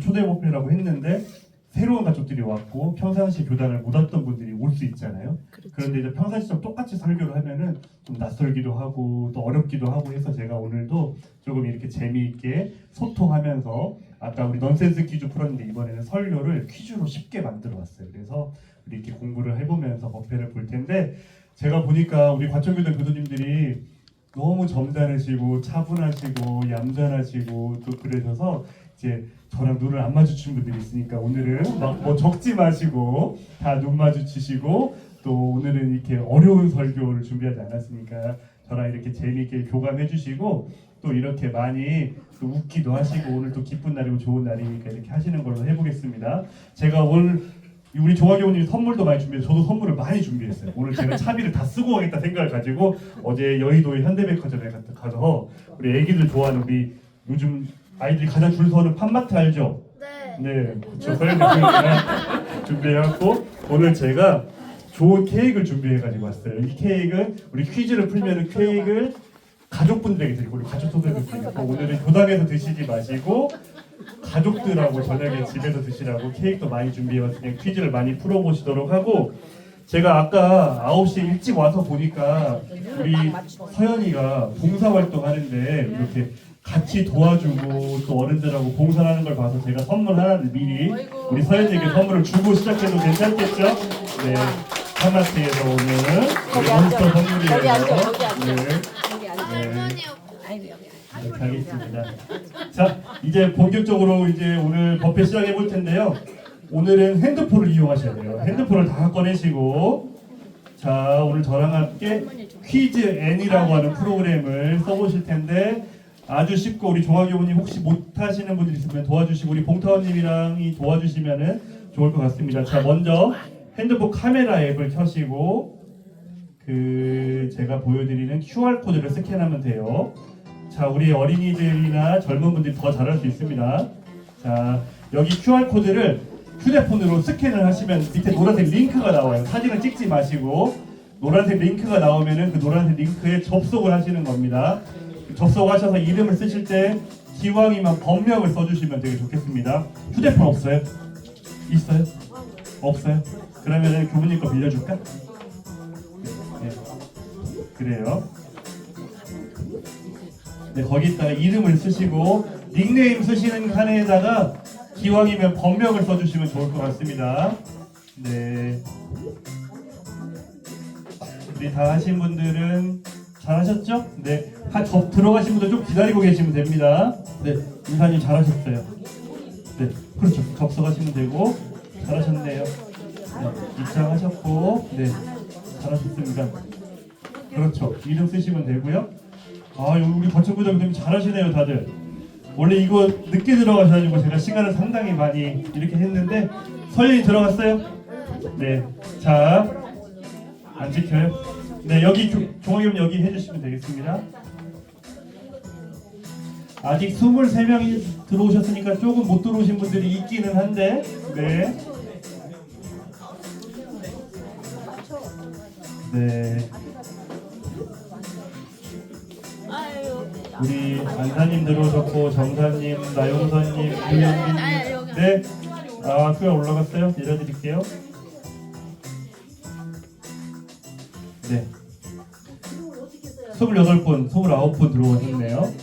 초대 법회라고 했는데 새로운 가족들이 왔고 평상시 교단을 못 왔던 분들이 올 수 있잖아요. 그런데 이제 평상시처럼 똑같이 설교를 하면은 좀 낯설기도 하고 또 어렵기도 하고 해서 제가 오늘도 조금 이렇게 재미있게 소통하면서 아까 우리 넌센스 퀴즈 풀었는데 이번에는 설교를 퀴즈로 쉽게 만들어 왔어요. 그래서 우리 이렇게 공부를 해보면서 법회를 볼 텐데 제가 보니까 우리 과천교단 교도님들이 너무 점잖으시고 차분하시고 얌전하시고 또 그러셔서 이제 저랑 눈을 안 마주친 분들이 있으니까 오늘은 막 뭐 적지 마시고 다 눈 마주치시고 또 오늘은 이렇게 어려운 설교를 준비하지 않았으니까 저랑 이렇게 재미있게 교감해 주시고 또 이렇게 많이 또 웃기도 하시고 오늘 또 기쁜 날이고 좋은 날이니까 이렇게 하시는 걸로 해보겠습니다. 제가 오늘 우리 조화교우님이 선물도 많이 준비해서 저도 선물을 많이 준비했어요. 오늘 제가 차비를 다 쓰고 가겠다 생각을 가지고 어제 여의도의 현대백화점에 가서 우리 애기들 좋아하는 우리 요즘 아이들이 가장 줄 서는 팜마트 알죠? 네, 그렇죠. 서현이 준비해갖고 오늘 제가 좋은 케이크를 준비해가지고 왔어요. 이 케이크는 우리 퀴즈를 풀면은 케이크를 가족분들에게 드리고 우리 가족 소개도 드리고 오늘은 교당에서 드시지 마시고 가족들하고 저녁에 집에서 드시라고 케이크도 많이 준비해왔으니 퀴즈를 많이 풀어보시도록 하고 제가 아까 9시에 일찍 와서 보니까 우리 서연이가 봉사활동 하는데 이렇게 같이 도와주고 또 어른들하고 봉사하는 걸 봐서 제가 선물 하나를 미리 우리 서연이에게 선물을 주고 시작해도 괜찮겠죠? 네, 하마트에서 오는 우리 몬스터 선물이에요. 네. 이렇게 하겠습니다. 자, 이제 본격적으로 이제 오늘 법회 시작해 볼 텐데요. 오늘은 핸드폰을 이용하셔야 돼요. 핸드폰을 다 꺼내시고 자, 오늘 저랑 함께 퀴즈 N이라고 하는 프로그램을 써보실 텐데 아주 쉽고 우리 종학교우님 혹시 못하시는 분들 있으면 도와주시고 우리 봉타원님이랑 도와주시면 좋을 것 같습니다. 자, 먼저 핸드폰 카메라 앱을 켜시고 제가 보여드리는 QR코드를 스캔하면 돼요. 자, 우리 어린이들이나 젊은 분들이 더 잘할 수 있습니다. 자, 여기 QR코드를 휴대폰으로 스캔을 하시면 밑에 노란색 링크가 나와요. 사진을 찍지 마시고 노란색 링크가 나오면은 그 노란색 링크에 접속을 하시는 겁니다. 접속하셔서 이름을 쓰실 때 기왕이면 본명을 써주시면 되게 좋겠습니다. 휴대폰 없어요? 있어요? 없어요? 그러면은 교부님 거 빌려줄까? 네. 그래요. 네, 거기다가 이름을 쓰시고 닉네임 쓰시는 칸에다가 기왕이면 본명을 써주시면 좋을 것 같습니다. 네, 우리 다 하신 분들은 잘하셨죠? 네, 들어가신 분들 좀 기다리고 계시면 됩니다. 네, 인사님 잘하셨어요. 네, 그렇죠. 접속하시면 되고 잘하셨네요. 네, 입장하셨고 네, 잘하셨습니다. 그렇죠. 이름 쓰시면 되고요. 아, 우리 과천구장님 잘하시네요, 다들. 원래 이거 늦게 들어가셔가지고 제가 시간을 상당히 많이 이렇게 했는데 서연이 들어갔어요? 네. 자, 안 지켜요? 네, 여기 종학님 여기 해주시면 되겠습니다. 아직 23명이 들어오셨으니까 조금 못 들어오신 분들이 있기는 한데, 네. 네. 우리 안사님 들어오셨고 정사님, 나용선님, 유현빈님 네? 아, 수가 올라갔어요? 내려드릴게요. 네, 28분, 29분 들어오셨네요.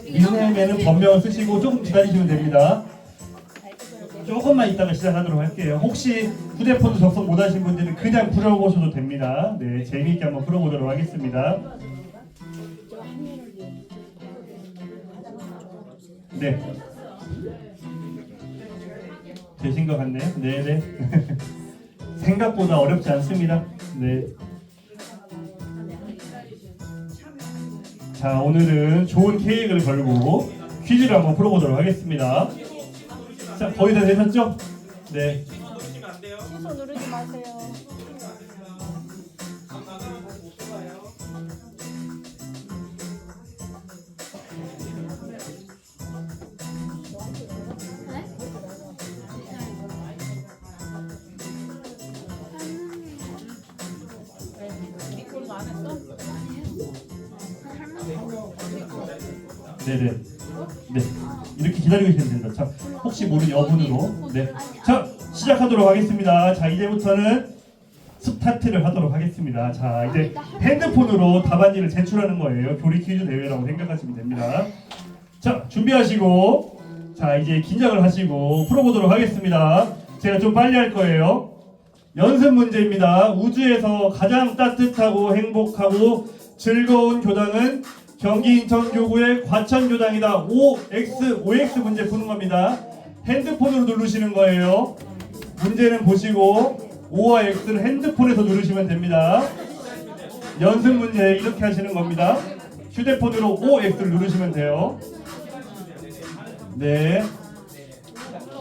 닉네임에는 본명을 쓰시고 조금 기다리시면 됩니다. 조금만 이따가 시작하도록 할게요. 혹시 휴대폰도 접속 못하신 분들은 그냥 풀어보셔도 됩니다. 네, 재미있게 한번 풀어보도록 하겠습니다. 네, 되신 것 같네요. 네네. 생각보다 어렵지 않습니다. 네. 자, 오늘은 좋은 케이크를 걸고 퀴즈를 한번 풀어보도록 하겠습니다. 자, 거의 다 되셨죠? 네. 취소 누르지 마세요. 미끄러도 안 했어? 네네. 네. 이렇게 기다리고 계시면 됩니다. 자, 혹시 모르는 여분으로. 네. 자, 시작하도록 하겠습니다. 자, 이제부터는 스타트를 하도록 하겠습니다. 자, 이제 핸드폰으로 답안지를 제출하는 거예요. 교리 퀴즈 대회라고 생각하시면 됩니다. 자, 준비하시고, 자, 이제 긴장을 하시고 풀어보도록 하겠습니다. 제가 좀 빨리 할 거예요. 연습 문제입니다. 우주에서 가장 따뜻하고 행복하고 즐거운 교당은 경기 인천교구의 과천교당이다. OX 문제 푸는 겁니다. 핸드폰으로 누르시는 거예요. 문제는 보시고 O와 X를 핸드폰에서 누르시면 됩니다. 연습 문제 이렇게 하시는 겁니다. 휴대폰으로 OX를 누르시면 돼요. 네,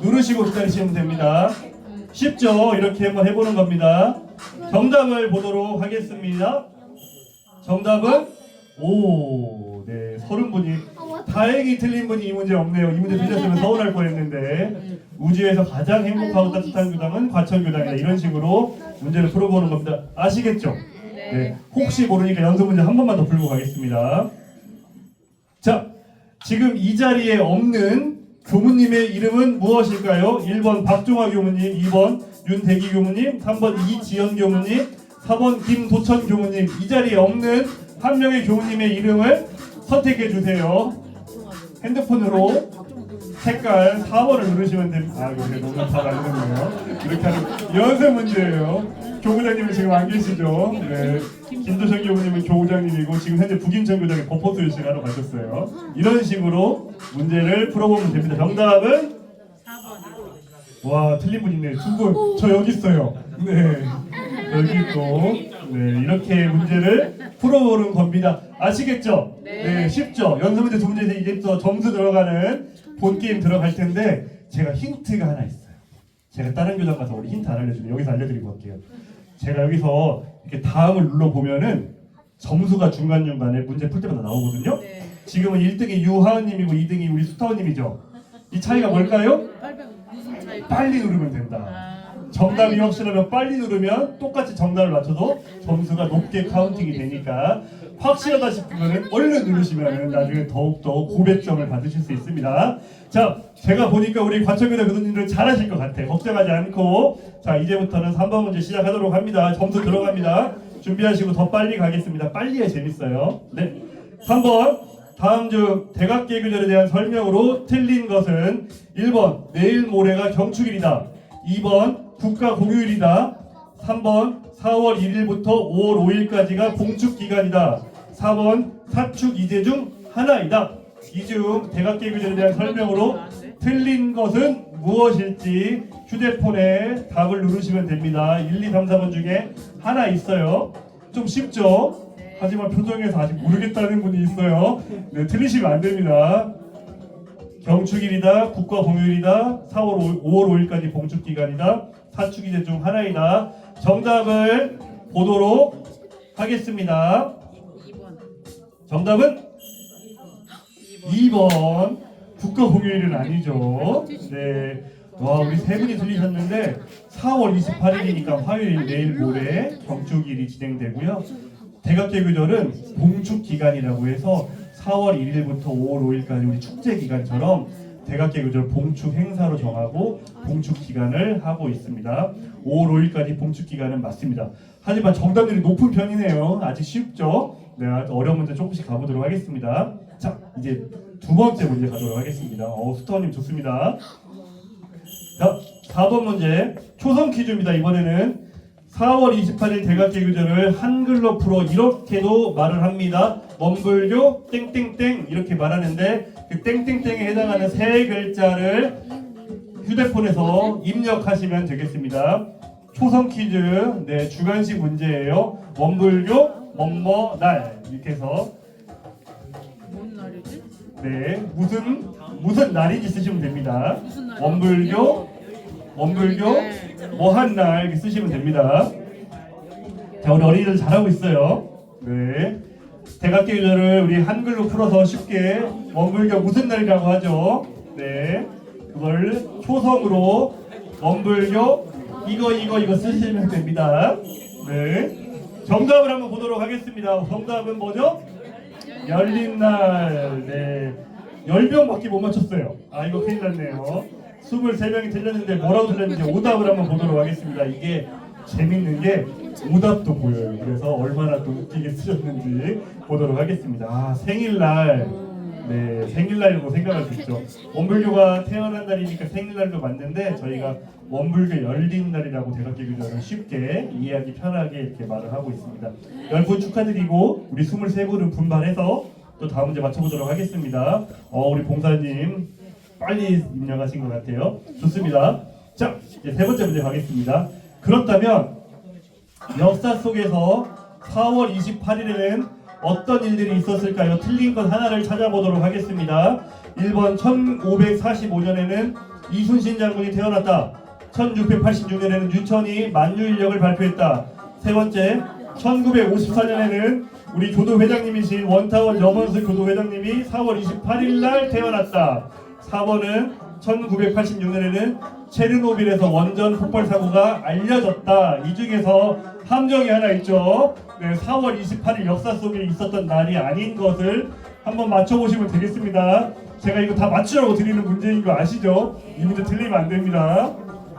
누르시고 기다리시면 됩니다. 쉽죠? 이렇게 한번 해보는 겁니다. 정답을 보도록 하겠습니다. 정답은 네, 30분이. 다행히 틀린 분이 이 문제 없네요. 이 문제 틀렸으면 서운할 뻔했는데. 우주에서 가장 행복하고 따뜻한 교당은 과천교당이다. 이런 식으로 문제를 풀어보는 겁니다. 아시겠죠? 네. 혹시 모르니까 연습 문제 한 번만 더 풀고 가겠습니다. 자, 지금 이 자리에 없는 교무님의 이름은 무엇일까요? 1번 박종화 교무님, 2번 윤대기 교무님, 3번 이지연 교무님, 4번 김도천 교무님. 이 자리에 없는 한 명의 교무님의 이름을 선택해 주세요. 핸드폰으로 색깔 4번을 누르시면 됩니다. 이게 너무 다 맞는데요. 이렇게 하는 연습 문제예요. 교구장님은 지금 안 계시죠? 네. 김도천 교무님은 교구장님이고 지금 현재 북인천 교장이 법포수일식 하러 가셨어요. 이런 식으로 문제를 풀어보면 됩니다. 정답은 4번. 와, 틀린 분 있네. 두 분. 저 여기 있어요. 네. 여기 있고. 네, 이렇게 문제를 풀어보는 겁니다. 아시겠죠? 네, 쉽죠? 연습 문제 두 문제에서 이제부터 점수 들어가는 본 게임 들어갈 텐데 제가 힌트가 하나 있어요. 제가 다른 교장 가서 우리 힌트 안 알려주면 여기서 알려드리고 갈게요. 제가 여기서 이렇게 다음을 눌러보면은 점수가 중간중간에 문제 풀 때마다 나오거든요. 지금은 1등이 유하은님이고 2등이 우리 수타원님이죠. 이 차이가 뭘까요? 빨리 누르면 된다. 정답이 확실하면 빨리 누르면 똑같이 정답을 맞춰도 점수가 높게 카운팅이 되니까 확실하다 싶으면 얼른 누르시면 나중에 더욱더 고백점을 받으실 수 있습니다. 자, 제가 보니까 우리 과천교대 교수님들 잘하실 것 같아요. 걱정하지 않고. 자, 이제부터는 3번 문제 시작하도록 합니다. 점수 들어갑니다. 준비하시고 더 빨리 가겠습니다. 빨리 해 재밌어요. 네, 3번. 다음 중 대각계교절에 대한 설명으로 틀린 것은 1번 내일 모레가 경축일이다, 2번 국가공휴일이다, 3번 4월 1일부터 5월 5일까지가 봉축기간이다, 4번 사축 이제 중 하나이다. 이 중 대각계교절에 대한 설명으로 틀린 것은 무엇일지 휴대폰에 답을 누르시면 됩니다. 1, 2, 3, 4번 중에 하나 있어요. 좀 쉽죠? 하지만 표정에서 아직 모르겠다는 분이 있어요. 네, 틀리시면 안 됩니다. 경축일이다, 국가공휴일이다, 5월 5일까지 봉축기간이다, 사축이제 중 하나이다. 정답을 보도록 하겠습니다. 2번. 정답은 2번. 국가공휴일은 아니죠. 네. 와, 우리 세 분이 틀리셨는데 4월 28일이니까 화요일 내일 모레 경축일이 진행되고요. 대각계교절은 봉축기간이라고 해서 4월 1일부터 5월 5일까지 우리 축제기간처럼 대각계교절 봉축 행사로 정하고 봉축기간을 하고 있습니다. 5월 5일까지 봉축기간은 맞습니다. 하지만 정답률이 높은 편이네요. 아직 쉽죠? 네, 어려운 문제 조금씩 가보도록 하겠습니다. 자, 이제 두 번째 문제 가도록 하겠습니다. 수타원님 좋습니다. 자, 4번 문제 초성 퀴즈입니다. 이번에는 4월 28일 대각계교절을 한글로 풀어 이렇게도 말을 합니다. 먼불교 땡땡땡 이렇게 말하는데 그 땡땡땡에 해당하는 세 글자를 휴대폰에서 입력하시면 되겠습니다. 초성 퀴즈, 네, 주관식 문제예요. 먼불교 뭐뭐날 이렇게 해서 뭔 날이지? 네, 무슨 날인지 쓰시면 됩니다. 원불교 뭐한 날 이렇게 쓰시면 됩니다. 자, 우리 어린이들 잘하고 있어요. 네, 대각계교절을 우리 한글로 풀어서 쉽게 원불교 무슨 날이라고 하죠. 네, 그걸 초성으로 원불교 이거 쓰시면 됩니다. 네, 정답을 한번 보도록 하겠습니다. 정답은 뭐죠? 열린 날. 네, 10명밖에 못 맞췄어요. 아 이거 큰일 났네요. 23명이 틀렸는데 뭐라고 틀렸는지 오답을 한번 보도록 하겠습니다. 이게 재밌는 게 오답도 보여요. 그래서 얼마나 또 웃기게 쓰셨는지 보도록 하겠습니다. 아 생일날, 네 생일날이라고 생각할 수 있죠. 원불교가 태어난 날이니까 생일날도 맞는데 저희가 원불교 열린 날이라고 대각계교전을 쉽게 이해하기 편하게 이렇게 말을 하고 있습니다. 10분 축하드리고 우리 23분은 분발해서 또 다음 문제 맞춰보도록 하겠습니다. 우리 봉사님 빨리 입력하신 것 같아요. 좋습니다. 자, 이제 세 번째 문제 가겠습니다. 그렇다면 역사 속에서 4월 28일에는 어떤 일들이 있었을까요? 틀린 것 하나를 찾아보도록 하겠습니다. 1번 1545년에는 이순신 장군이 태어났다. 1686년에는 유천이 만유인력을 발표했다. 세 번째 1954년에는 우리 교도회장님이신 원타원 염원수 교도회장님이 4월 28일 날 태어났다. 4번은 1986년에는 체르노빌에서 원전 폭발 사고가 알려졌다. 이 중에서 함정이 하나 있죠. 네, 4월 28일 역사 속에 있었던 날이 아닌 것을 한번 맞춰보시면 되겠습니다. 제가 이거 다 맞추라고 드리는 문제인 거 아시죠? 이 문제 틀리면 안 됩니다.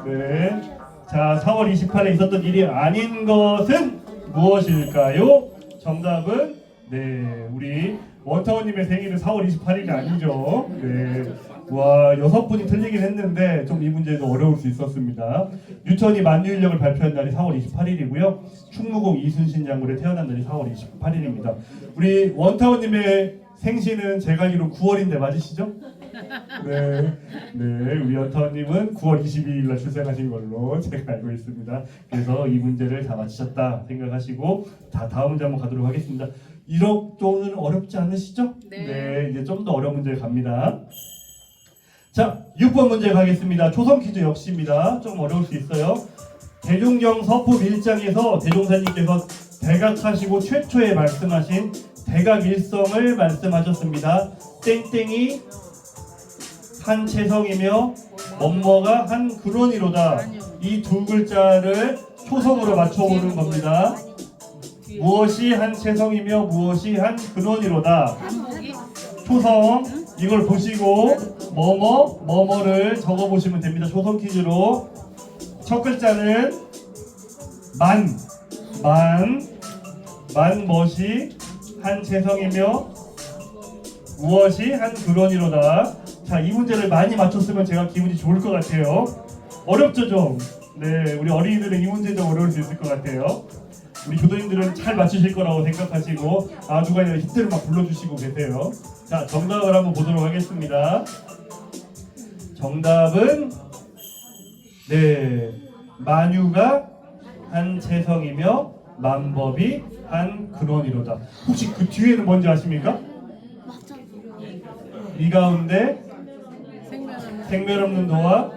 네, 자 4월 28일에 있었던 일이 아닌 것은 무엇일까요? 정답은 네 우리 원타원님의 생일은 4월 28일이 아니죠. 네, 와 6분이 틀리긴 했는데 좀 이 문제도 어려울 수 있었습니다. 유천이 만유인력을 발표한 날이 4월 28일이고요. 충무공 이순신 장군이 태어난 날이 4월 28일입니다. 우리 원타원님의 생신은 제가 알기로 9월인데 맞으시죠? 네, 우리 원타원님은 9월 22일 날 출생하신 걸로 제가 알고 있습니다. 그래서 이 문제를 다 맞히셨다 생각하시고 다음 문제 한번 가도록 하겠습니다. 1억 정도는 어렵지 않으시죠? 네, 이제 좀 더 어려운 문제 갑니다. 자, 6번 문제 가겠습니다. 초성 퀴즈 역시입니다. 좀 어려울 수 있어요. 대종경 서품 1장에서 대종사님께서 대각하시고 최초에 말씀하신 대각일성을 말씀하셨습니다. 땡땡이 한 채성이며 뭐뭐가 한 근원이로다. 이 두 글자를 초성으로 맞춰보는 겁니다. 무엇이 한 채성이며 무엇이 한 근원이로다. 초성 이걸 보시고 뭐뭐를 적어보시면 됩니다. 초성 퀴즈로 첫 글자는 만 무엇이 한 채성이며 무엇이 한 근원이로다. 자, 이 문제를 많이 맞췄으면 제가 기분이 좋을 것 같아요. 어렵죠 좀? 네, 우리 어린이들은 이 문제 좀 어려울 수 있을 것 같아요. 우리 교도님들은 잘 맞추실 거라고 생각하시고 누가 아니라 힌트를 막 불러주시고 계세요. 자, 정답을 한번 보도록 하겠습니다. 정답은 네, 만유가 한 채성이며 만법이 한 근원이로다. 혹시 그 뒤에는 뭔지 아십니까? 이 가운데 생멸 없는 도와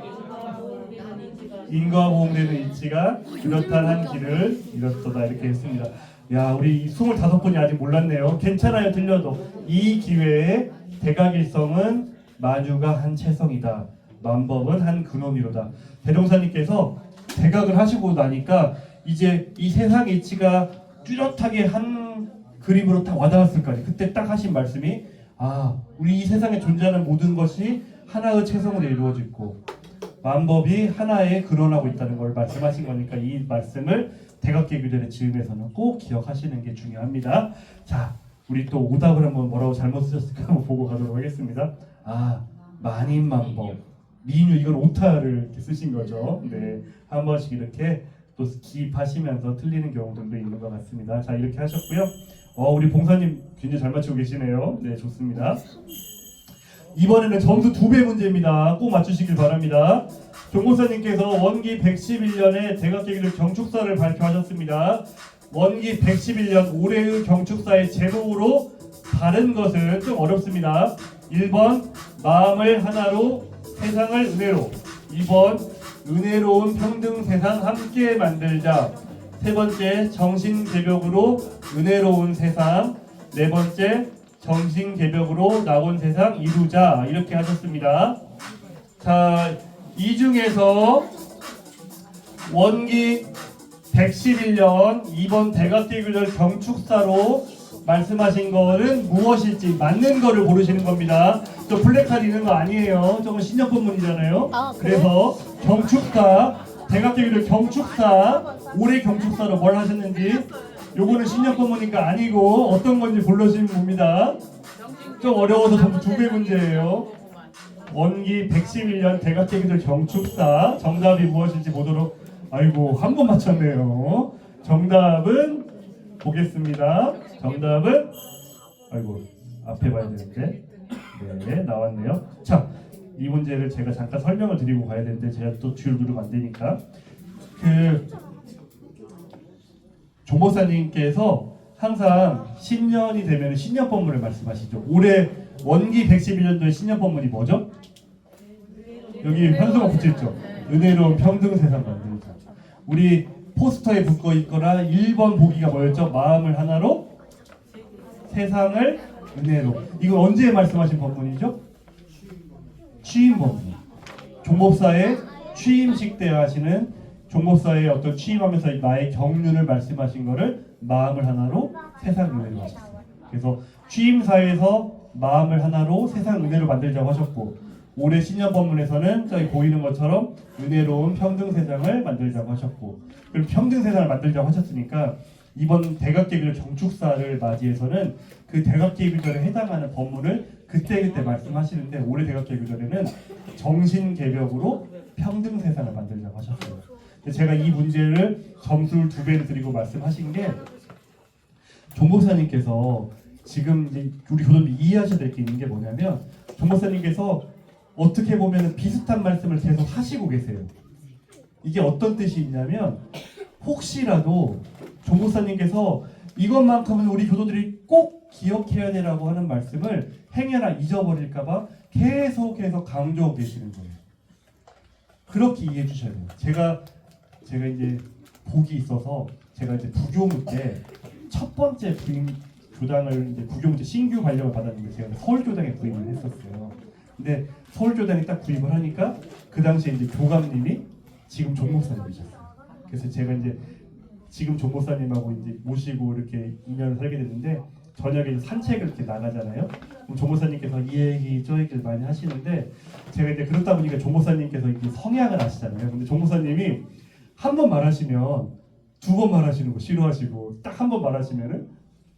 인과 보응되는 이치가 그렇단 한 길을 이렇도다. 이렇게 했습니다. 야, 우리 25분이 아직 몰랐네요. 괜찮아요, 들려도. 이 기회에 대각일성은 만유가 한 채성이다. 만법은 한 근원이로다. 대종사님께서 대각을 하시고 나니까 이제 이 세상의 이치가 뚜렷하게 한 그림으로 딱 와닿았을 거아요. 그때 딱 하신 말씀이 우리 이 세상에 존재하는 모든 것이 하나의 채성으로 이루어지고 만법이 하나에 근원하고 있다는 걸 말씀하신 거니까 이 말씀을 대각계교전의 즈음에서는 꼭 기억하시는 게 중요합니다. 자, 우리 또 오답을 한번 뭐라고 잘못 쓰셨을까 한번 보고 가도록 하겠습니다. 만인만법, 민유 이걸 오타를 이렇게 쓰신 거죠. 네, 한 번씩 이렇게 또 기입하시면서 틀리는 경우들도 있는 것 같습니다. 자, 이렇게 하셨고요. 우리 봉사님 굉장히 잘 맞추고 계시네요. 네, 좋습니다. 이번에는 점수 2배 문제입니다. 꼭 맞추시길 바랍니다. 종목사님께서 원기 111년에 대각계교전 경축사를 발표하셨습니다. 원기 111년 올해의 경축사의 제목으로 다른 것은 좀 어렵습니다. 1번 마음을 하나로 세상을 은혜로. 2번 은혜로운 평등 세상 함께 만들자. 세 번째 정신개벽으로 은혜로운 세상. 네 번째 정신개벽으로 나온 세상 이루자. 이렇게 하셨습니다. 자, 이 중에서 원기 111년 2번 대각계교전 경축사로 말씀하신 거는 무엇일지 맞는 거를 고르시는 겁니다. 또 플래카드 있는 거 아니에요. 저건 신협본문이잖아요. 아, 그래? 그래서 경축사, 대각계기들 경축사, 올해 경축사로 뭘 하셨는지 요거는 신협본문이니까 아니고 어떤 건지 고르시면 봅니다. 좀 어려워서 전부 2배 문제예요. 원기 111년 대각계기들 경축사 정답이 무엇일지 보도록. 아이고 한 번 맞췄네요. 정답은 보겠습니다. 정답은 아이고 앞에 봐야 되는데 네 나왔네요. 자, 이 문제를 제가 잠깐 설명을 드리고 가야 되는데 제가 또 뒤를 누르면 안 되니까 그 조목사님께서 항상 신년이 되면 신년법문을 말씀하시죠. 올해 원기 111년도의 신년법문이 뭐죠? 여기 현수가 붙여있죠. 은혜로운 평등 세상 만들자. 우리 포스터에 붙고 있거나 1번 보기가 뭐였죠? 마음을 하나로 세상을 은혜로. 이거 언제 말씀하신 법문이죠? 취임 법문. 종목사의 취임식 때 하시는 종목사의 어떤 취임하면서 나의 경륜을 말씀하신 거를 마음을 하나로 세상 은혜로 하셨어요. 그래서 취임사에서 마음을 하나로 세상 은혜로 만들자고 하셨고 올해 신년 법문에서는 저희 보이는 것처럼 은혜로운 평등 세상을 만들자고 하셨고 그리고 평등 세상을 만들자고 하셨으니까 이번 대각계기절 경축사를 맞이해서는 그 대각계기절에 해당하는 법문을 그때그때 말씀하시는데 올해 대각계기절에는 정신개벽으로 평등 세상을 만들자고 하셨어요. 제가 이 문제를 점수를 2배를 드리고 말씀하신 게 종목사님께서 지금 이제 우리 교도들 이해하셔야 될 게 있는 게 뭐냐면 종목사님께서 어떻게 보면 비슷한 말씀을 계속 하시고 계세요. 이게 어떤 뜻이 있냐면 혹시라도 종목사님께서 이것만큼은 우리 교도들이 꼭 기억해야 되라고 하는 말씀을 행여나 잊어버릴까봐 계속해서 강조하고 계시는 거예요. 그렇게 이해해 주셔야 돼요. 제가 이제 복이 있어서 제가 이제 부교무 때 첫 번째 부임 교당을 이제 부교무 때 신규 발령을 받았는데 제가 서울 교당에 부임을 했었어요. 근데 서울 교당에 딱 부임을 하니까 그 당시에 이제 교감님이 지금 종목사님이셨어요. 그래서 제가 이제 지금 종목사님하고 이제 모시고 이렇게 인연을 살게 됐는데 저녁에 이제 산책을 이렇게 나가잖아요. 그럼 종목사님께서 이 얘기 저 얘기를 많이 하시는데 제가 이제 그렇다 보니까 종목사님께서 이제 성향을 아시잖아요. 근데 종목사님이 한 번 말하시면 2번 말하시는 거 싫어하시고 딱 한 번 말하시면은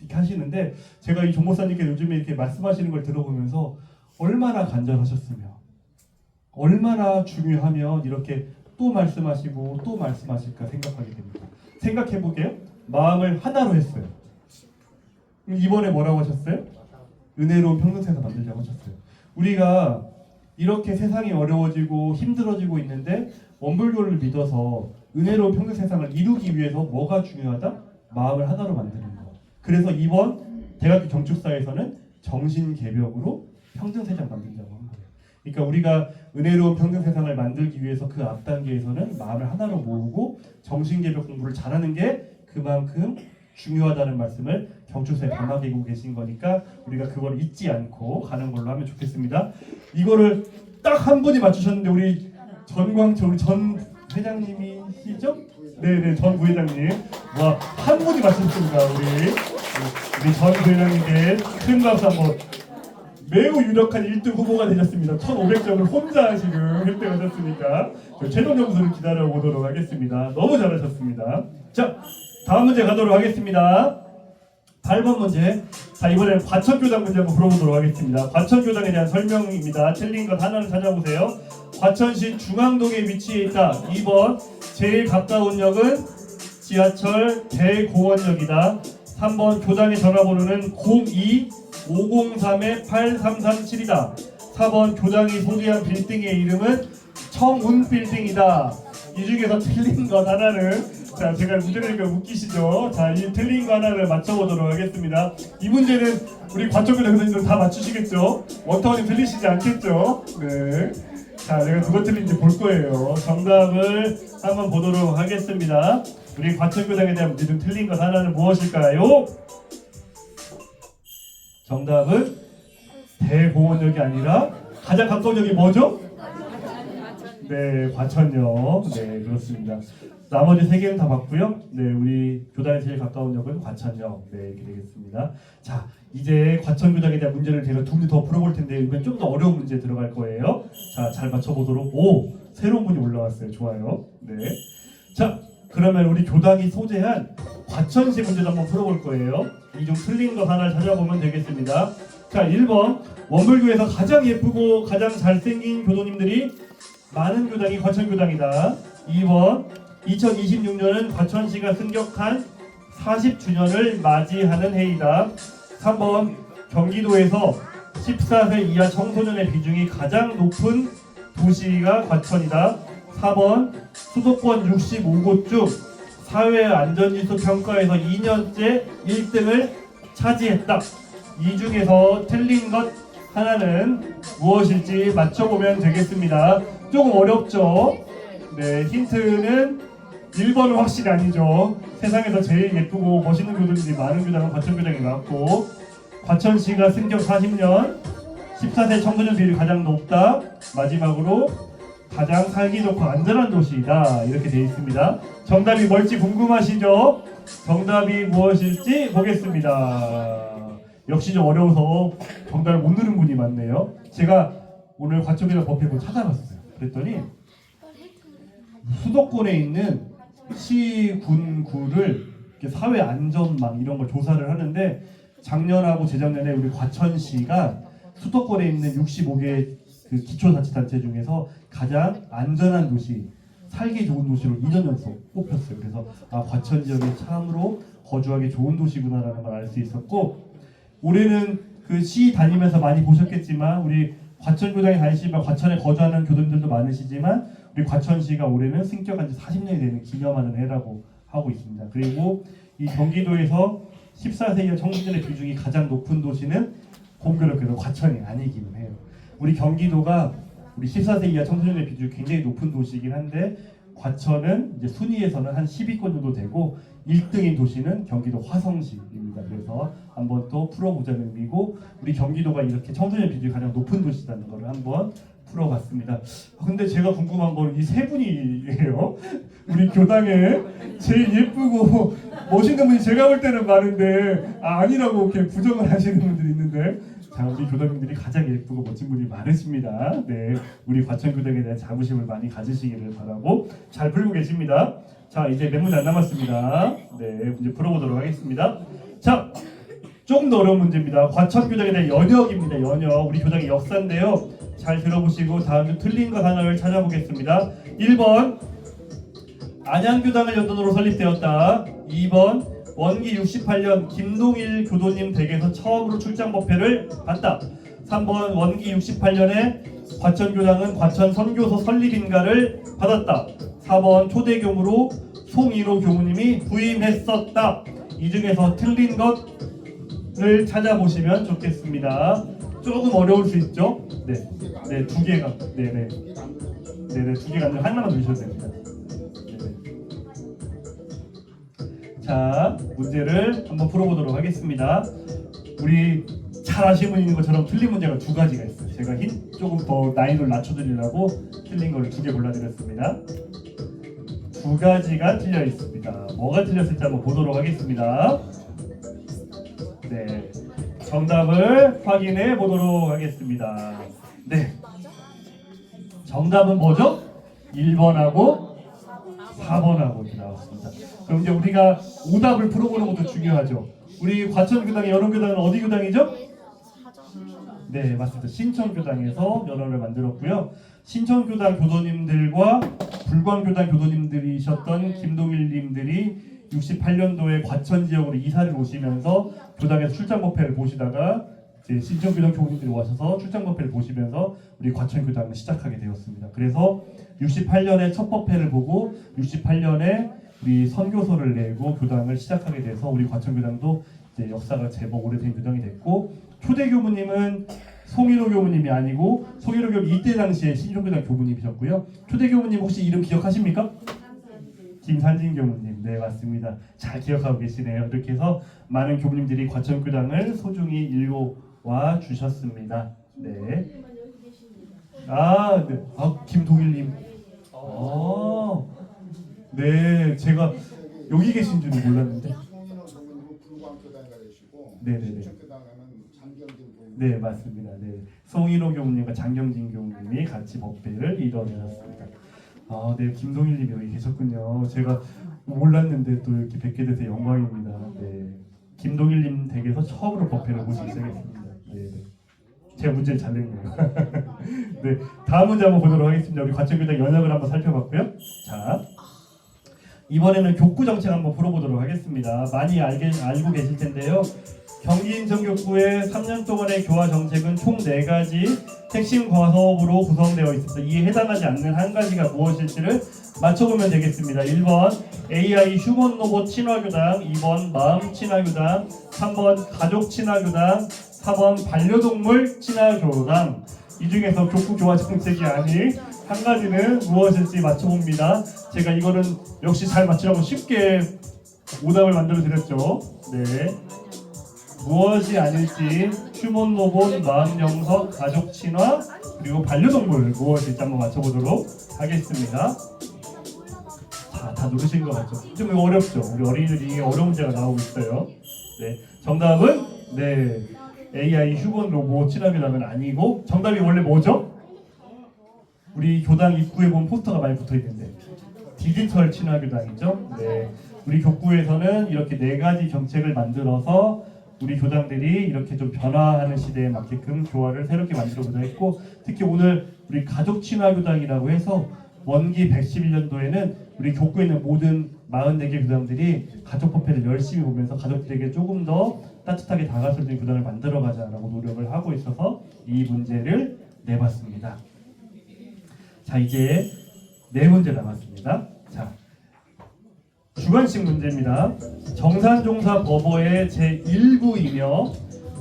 이렇게 하시는데 제가 이 종목사님께 요즘에 이렇게 말씀하시는 걸 들어보면서 얼마나 간절하셨으며 얼마나 중요하면 이렇게 또 말씀하시고 또 말씀하실까 생각하게 됩니다. 생각해보게요. 마음을 하나로 했어요. 이번에 뭐라고 하셨어요? 은혜로운 평등세상 만들자고 하셨어요. 우리가 이렇게 세상이 어려워지고 힘들어지고 있는데 원불교를 믿어서 은혜로운 평등세상을 이루기 위해서 뭐가 중요하다? 마음을 하나로 만드는 거. 그래서 이번 대학교 경축사에서는 정신개벽으로 평등세상 만들자고 한 거예요. 그러니까 우리가 은혜로운 평등세상을 만들기 위해서 그 앞 단계에서는 마음을 하나로 모으고 정신개벽 공부를 잘하는 게 그만큼 중요하다는 말씀을 경축사에 담아내고 계신 거니까 우리가 그걸 잊지 않고 가는 걸로 하면 좋겠습니다. 이거를 딱 한 분이 맞추셨는데 우리 전광철 전 회장님이시죠? 네네, 전 부회장님. 와, 한 분이 맞추셨습니다. 우리 전 부회장님께 큰 박수 한번. 매우 유력한 1등 후보가 되셨습니다. 1500점을 혼자 지금 획득하셨으니까 최종 점수를 기다려보도록 하겠습니다. 너무 잘하셨습니다. 자, 다음 문제 가도록 하겠습니다. 8번 문제. 자, 이번에는 과천교당 문제 한번 풀어보도록 하겠습니다. 과천교당에 대한 설명입니다. 틀린 것 하나를 찾아보세요. 과천시 중앙동에 위치해 있다. 2번 제일 가까운 역은 지하철 대공원역이다. 3번 교당의 전화번호는 02-503-8337이다. 4번 교당이 소개한 빌딩의 이름은 청운빌딩이다. 이 중에서 틀린 것 하나는, 자, 제가 문제내니까 웃기시죠? 자, 이 틀린 거 하나를 맞춰보도록 하겠습니다. 이 문제는 우리 과천교당 교수님들 다 맞추시겠죠? 원타원님 틀리시지 않겠죠? 네. 자, 내가 누가 틀린지 볼 거예요. 정답을 한번 보도록 하겠습니다. 우리 과천교당에 대한 문제 중 틀린 것 하나는 무엇일까요? 정답은 대공원역이 아니라 가장 가까운 역이 뭐죠? 네, 과천역. 네, 그렇습니다. 나머지 세 개는 다 봤고요. 네, 우리 교단에 제일 가까운 역은 과천역. 네, 이렇게 되겠습니다. 자, 이제 과천교당에 대한 문제를 제가 두 문제 더 풀어볼 텐데 이번 좀 더 어려운 문제 들어갈 거예요. 자, 잘 맞춰보도록. 오, 새로운 분이 올라왔어요. 좋아요. 네. 자, 그러면 우리 교당이 소재한 과천시 문제도 한번 풀어볼 거예요. 이 중 틀린 거 하나를 찾아보면 되겠습니다. 자, 1번 원불교에서 가장 예쁘고 가장 잘생긴 교도님들이 많은 교당이 과천교당이다. 2번 2026년은 과천시가 승격한 40주년을 맞이하는 해이다. 3번 경기도에서 14세 이하 청소년의 비중이 가장 높은 도시가 과천이다. 4번 수도권 65곳 중 사회안전지수 평가에서 2년째 1등을 차지했다. 이 중에서 틀린 것 하나는 무엇일지 맞춰보면 되겠습니다. 조금 어렵죠? 네, 힌트는 1번은 확실히 아니죠. 세상에서 제일 예쁘고 멋있는 교도들이 많은 교당은 과천교당이 맞고, 과천시가 승격 40년 14세 청소년 비율이 가장 높다. 마지막으로 가장 살기 좋고 안전한 도시이다. 이렇게 되어 있습니다. 정답이 뭘지 궁금하시죠? 정답이 무엇일지 보겠습니다. 역시 좀 어려워서 정답을 못 누른 분이 많네요. 제가 오늘 과천교당 법회를 찾아봤어요. 그랬더니 수도권에 있는 시, 군, 구를 사회 안전망 이런 걸 조사를 하는데, 작년하고 재작년에 우리 과천시가 수도권에 있는 65개 그 기초자치단체 중에서 가장 안전한 도시, 살기 좋은 도시로 2년 연속 뽑혔어요. 그래서 과천 지역이 참으로 거주하기 좋은 도시구나라는 걸 알 수 있었고, 올해는 그 시 다니면서 많이 보셨겠지만 우리 과천교당에 다니시면 과천에 거주하는 교도님들도 많으시지만 우리 과천시가 올해는 승격한 지 40년이 되는 기념하는 해라고 하고 있습니다. 그리고 이 경기도에서 14세 이하 청소년의 비중이 가장 높은 도시는 공교롭게도 과천이 아니기는 해요. 우리 경기도가 우리 14세 이하 청소년의 비중이 굉장히 높은 도시이긴 한데, 과천은 이제 순위에서는 한 10위권 정도 되고 1등인 도시는 경기도 화성시입니다. 그래서 한번 또 풀어보자는 의미고, 우리 경기도가 이렇게 청소년 비중이 가장 높은 도시라는 것을 한번 풀어봤습니다. 근데 제가 궁금한 건 이 세 분이에요. 우리 교당에 제일 예쁘고 멋있는 분이 제가 볼 때는 많은데 아니라고 이렇게 부정을 하시는 분들이 있는데, 자, 우리 교당님들이 가장 예쁘고 멋진 분이 많으십니다. 네, 우리 과천교당에 대한 자부심을 많이 가지시기를 바라고 잘 풀고 계십니다. 자, 이제 몇 문제 안 남았습니다. 네, 문제 풀어보도록 하겠습니다. 자, 조금 더 어려운 문제입니다. 과천교당에 대한 연역입니다. 연역. 우리 교당의 역사인데요. 잘 들어보시고 다음 주 틀린 것 하나를 찾아보겠습니다. 1번 안양교당을 연돈으로 설립되었다. 2번 원기 68년 김동일 교도님 댁에서 처음으로 출장법회를 봤다. 3번 원기 68년에 과천교당은 과천 선교소 설립인가를 받았다. 4번 초대교무로 송인호 교무님이 부임했었다. 이 중에서 틀린 것을 찾아보시면 좋겠습니다. 조금 어려울 수 있죠? 네, 네, 두 개가, 네네, 네네, 두 개가 아니라 하나만 넣으셔도 됩니다. 자, 문제를 한번 풀어보도록 하겠습니다. 우리 잘 아시는 분 있는 것처럼 틀린 문제가 두 가지가 있어요. 제가 조금 더 난이도를 낮춰드리려고 틀린 걸 두 개 골라드렸습니다. 두 가지가 틀려 있습니다. 뭐가 틀렸을지 한번 보도록 하겠습니다. 네, 정답을 확인해 보도록 하겠습니다. 네, 정답은 뭐죠? 1번하고 4번하고 이렇게 나왔습니다. 그럼 이제 우리가 오답을 풀어보는 것도 중요하죠. 우리 과천교당의 연원교당은 어디 교당이죠? 네, 맞습니다. 신천교당에서 연원을 만들었고요. 신천교당 교도님들과 불광교당 교도님들이셨던 김동일님들이 68년도에 과천 지역으로 이사를 오시면서 교당에서 출장법회를 보시다가 이제 신천교당 교우님들이 오셔서 출장법회를 보시면서 우리 과천교당을 시작하게 되었습니다. 그래서 68년에 첫 법회를 보고 68년에 우리 선교소를 내고 교당을 시작하게 돼서 우리 과천교당도 이제 역사가 제법 오래된 교당이 됐고, 초대 교무님은 송인호 교무님이 아니고 송인호 교무님 이때 당시에 신천교당 교무님이셨고요. 초대 교무님 혹시 이름 기억하십니까? 김산진 교무님. 네, 맞습니다. 잘 기억하고 계시네요. 이렇게 해서 많은 교무님들이 과천교당을 소중히 읽어와 주셨습니다. 네. 네. 김동일님. 아, 네, 제가 여기 계신 줄은 몰랐는데. 송인호 장로님은 불광교단에 계시고 네네네. 신천교단은 장경진 교우님. 네, 맞습니다. 네, 송인호 교우님과 장경진 교우님이 같이 법회를 이뤄내셨습니다. 아, 네, 김동일님이 여기 계셨군요. 제가 몰랐는데 또 이렇게 뵙게 돼서 영광입니다. 네, 김동일님 댁에서 처음으로 법회를 보시기 시작했습니다. 네, 네. 제가 문제를 잘 냈네요. 네, 다음 문제 한번 보도록 하겠습니다. 우리 과천교단 연역을 한번 살펴봤고요. 자, 이번에는 교구 정책 한번 풀어보도록 하겠습니다. 많이 알고 계실 텐데요. 경기 인천교구의 3년 동안의 교화 정책은 총 4가지 핵심 과사업으로 구성되어 있습니다. 이에 해당하지 않는 한 가지가 무엇일지를 맞춰보면 되겠습니다. 1번 AI 휴먼 로봇 친화교당, 2번 마음 친화교당, 3번 가족 친화교당, 4번 반려동물 친화교당. 이 중에서 교구 교화 정책이 아닌 한 가지는 무엇일지 맞춰봅니다. 제가 이거는 역시 잘 맞추라고 쉽게 오답을 만들어 드렸죠. 네. 무엇이 아닐지 휴먼 로봇, 마음 영석, 가족 친화, 그리고 반려동물 무엇일지 한번 맞춰보도록 하겠습니다. 자, 다 누르신 것 같죠? 좀 이거 어렵죠? 우리 어린이들이 어려운 문제가 나오고 있어요. 네, 정답은 네 AI 휴먼 로봇 친화교당은 아니고 정답이 원래 뭐죠? 우리 교당 입구에 보면 포스터가 많이 붙어 있는데 디지털 친화교당이죠. 네, 우리 교구에서는 이렇게 4가지 정책을 만들어서 우리 교당들이 이렇게 좀 변화하는 시대에 맞게끔 교화를 새롭게 만들어보자 했고, 특히 오늘 우리 가족 친화교당이라고 해서 원기 111년도에는 우리 교구에 있는 모든 44개 교당들이 가족 법회를 열심히 보면서 가족들에게 조금 더 따뜻하게 다가설 수 있는 교당을 만들어가자라고 노력을 하고 있어서 이 문제를 내봤습니다. 자, 이제 4문제 남았습니다. 자, 주관식 문제입니다. 정산종사 법어의 제1부이며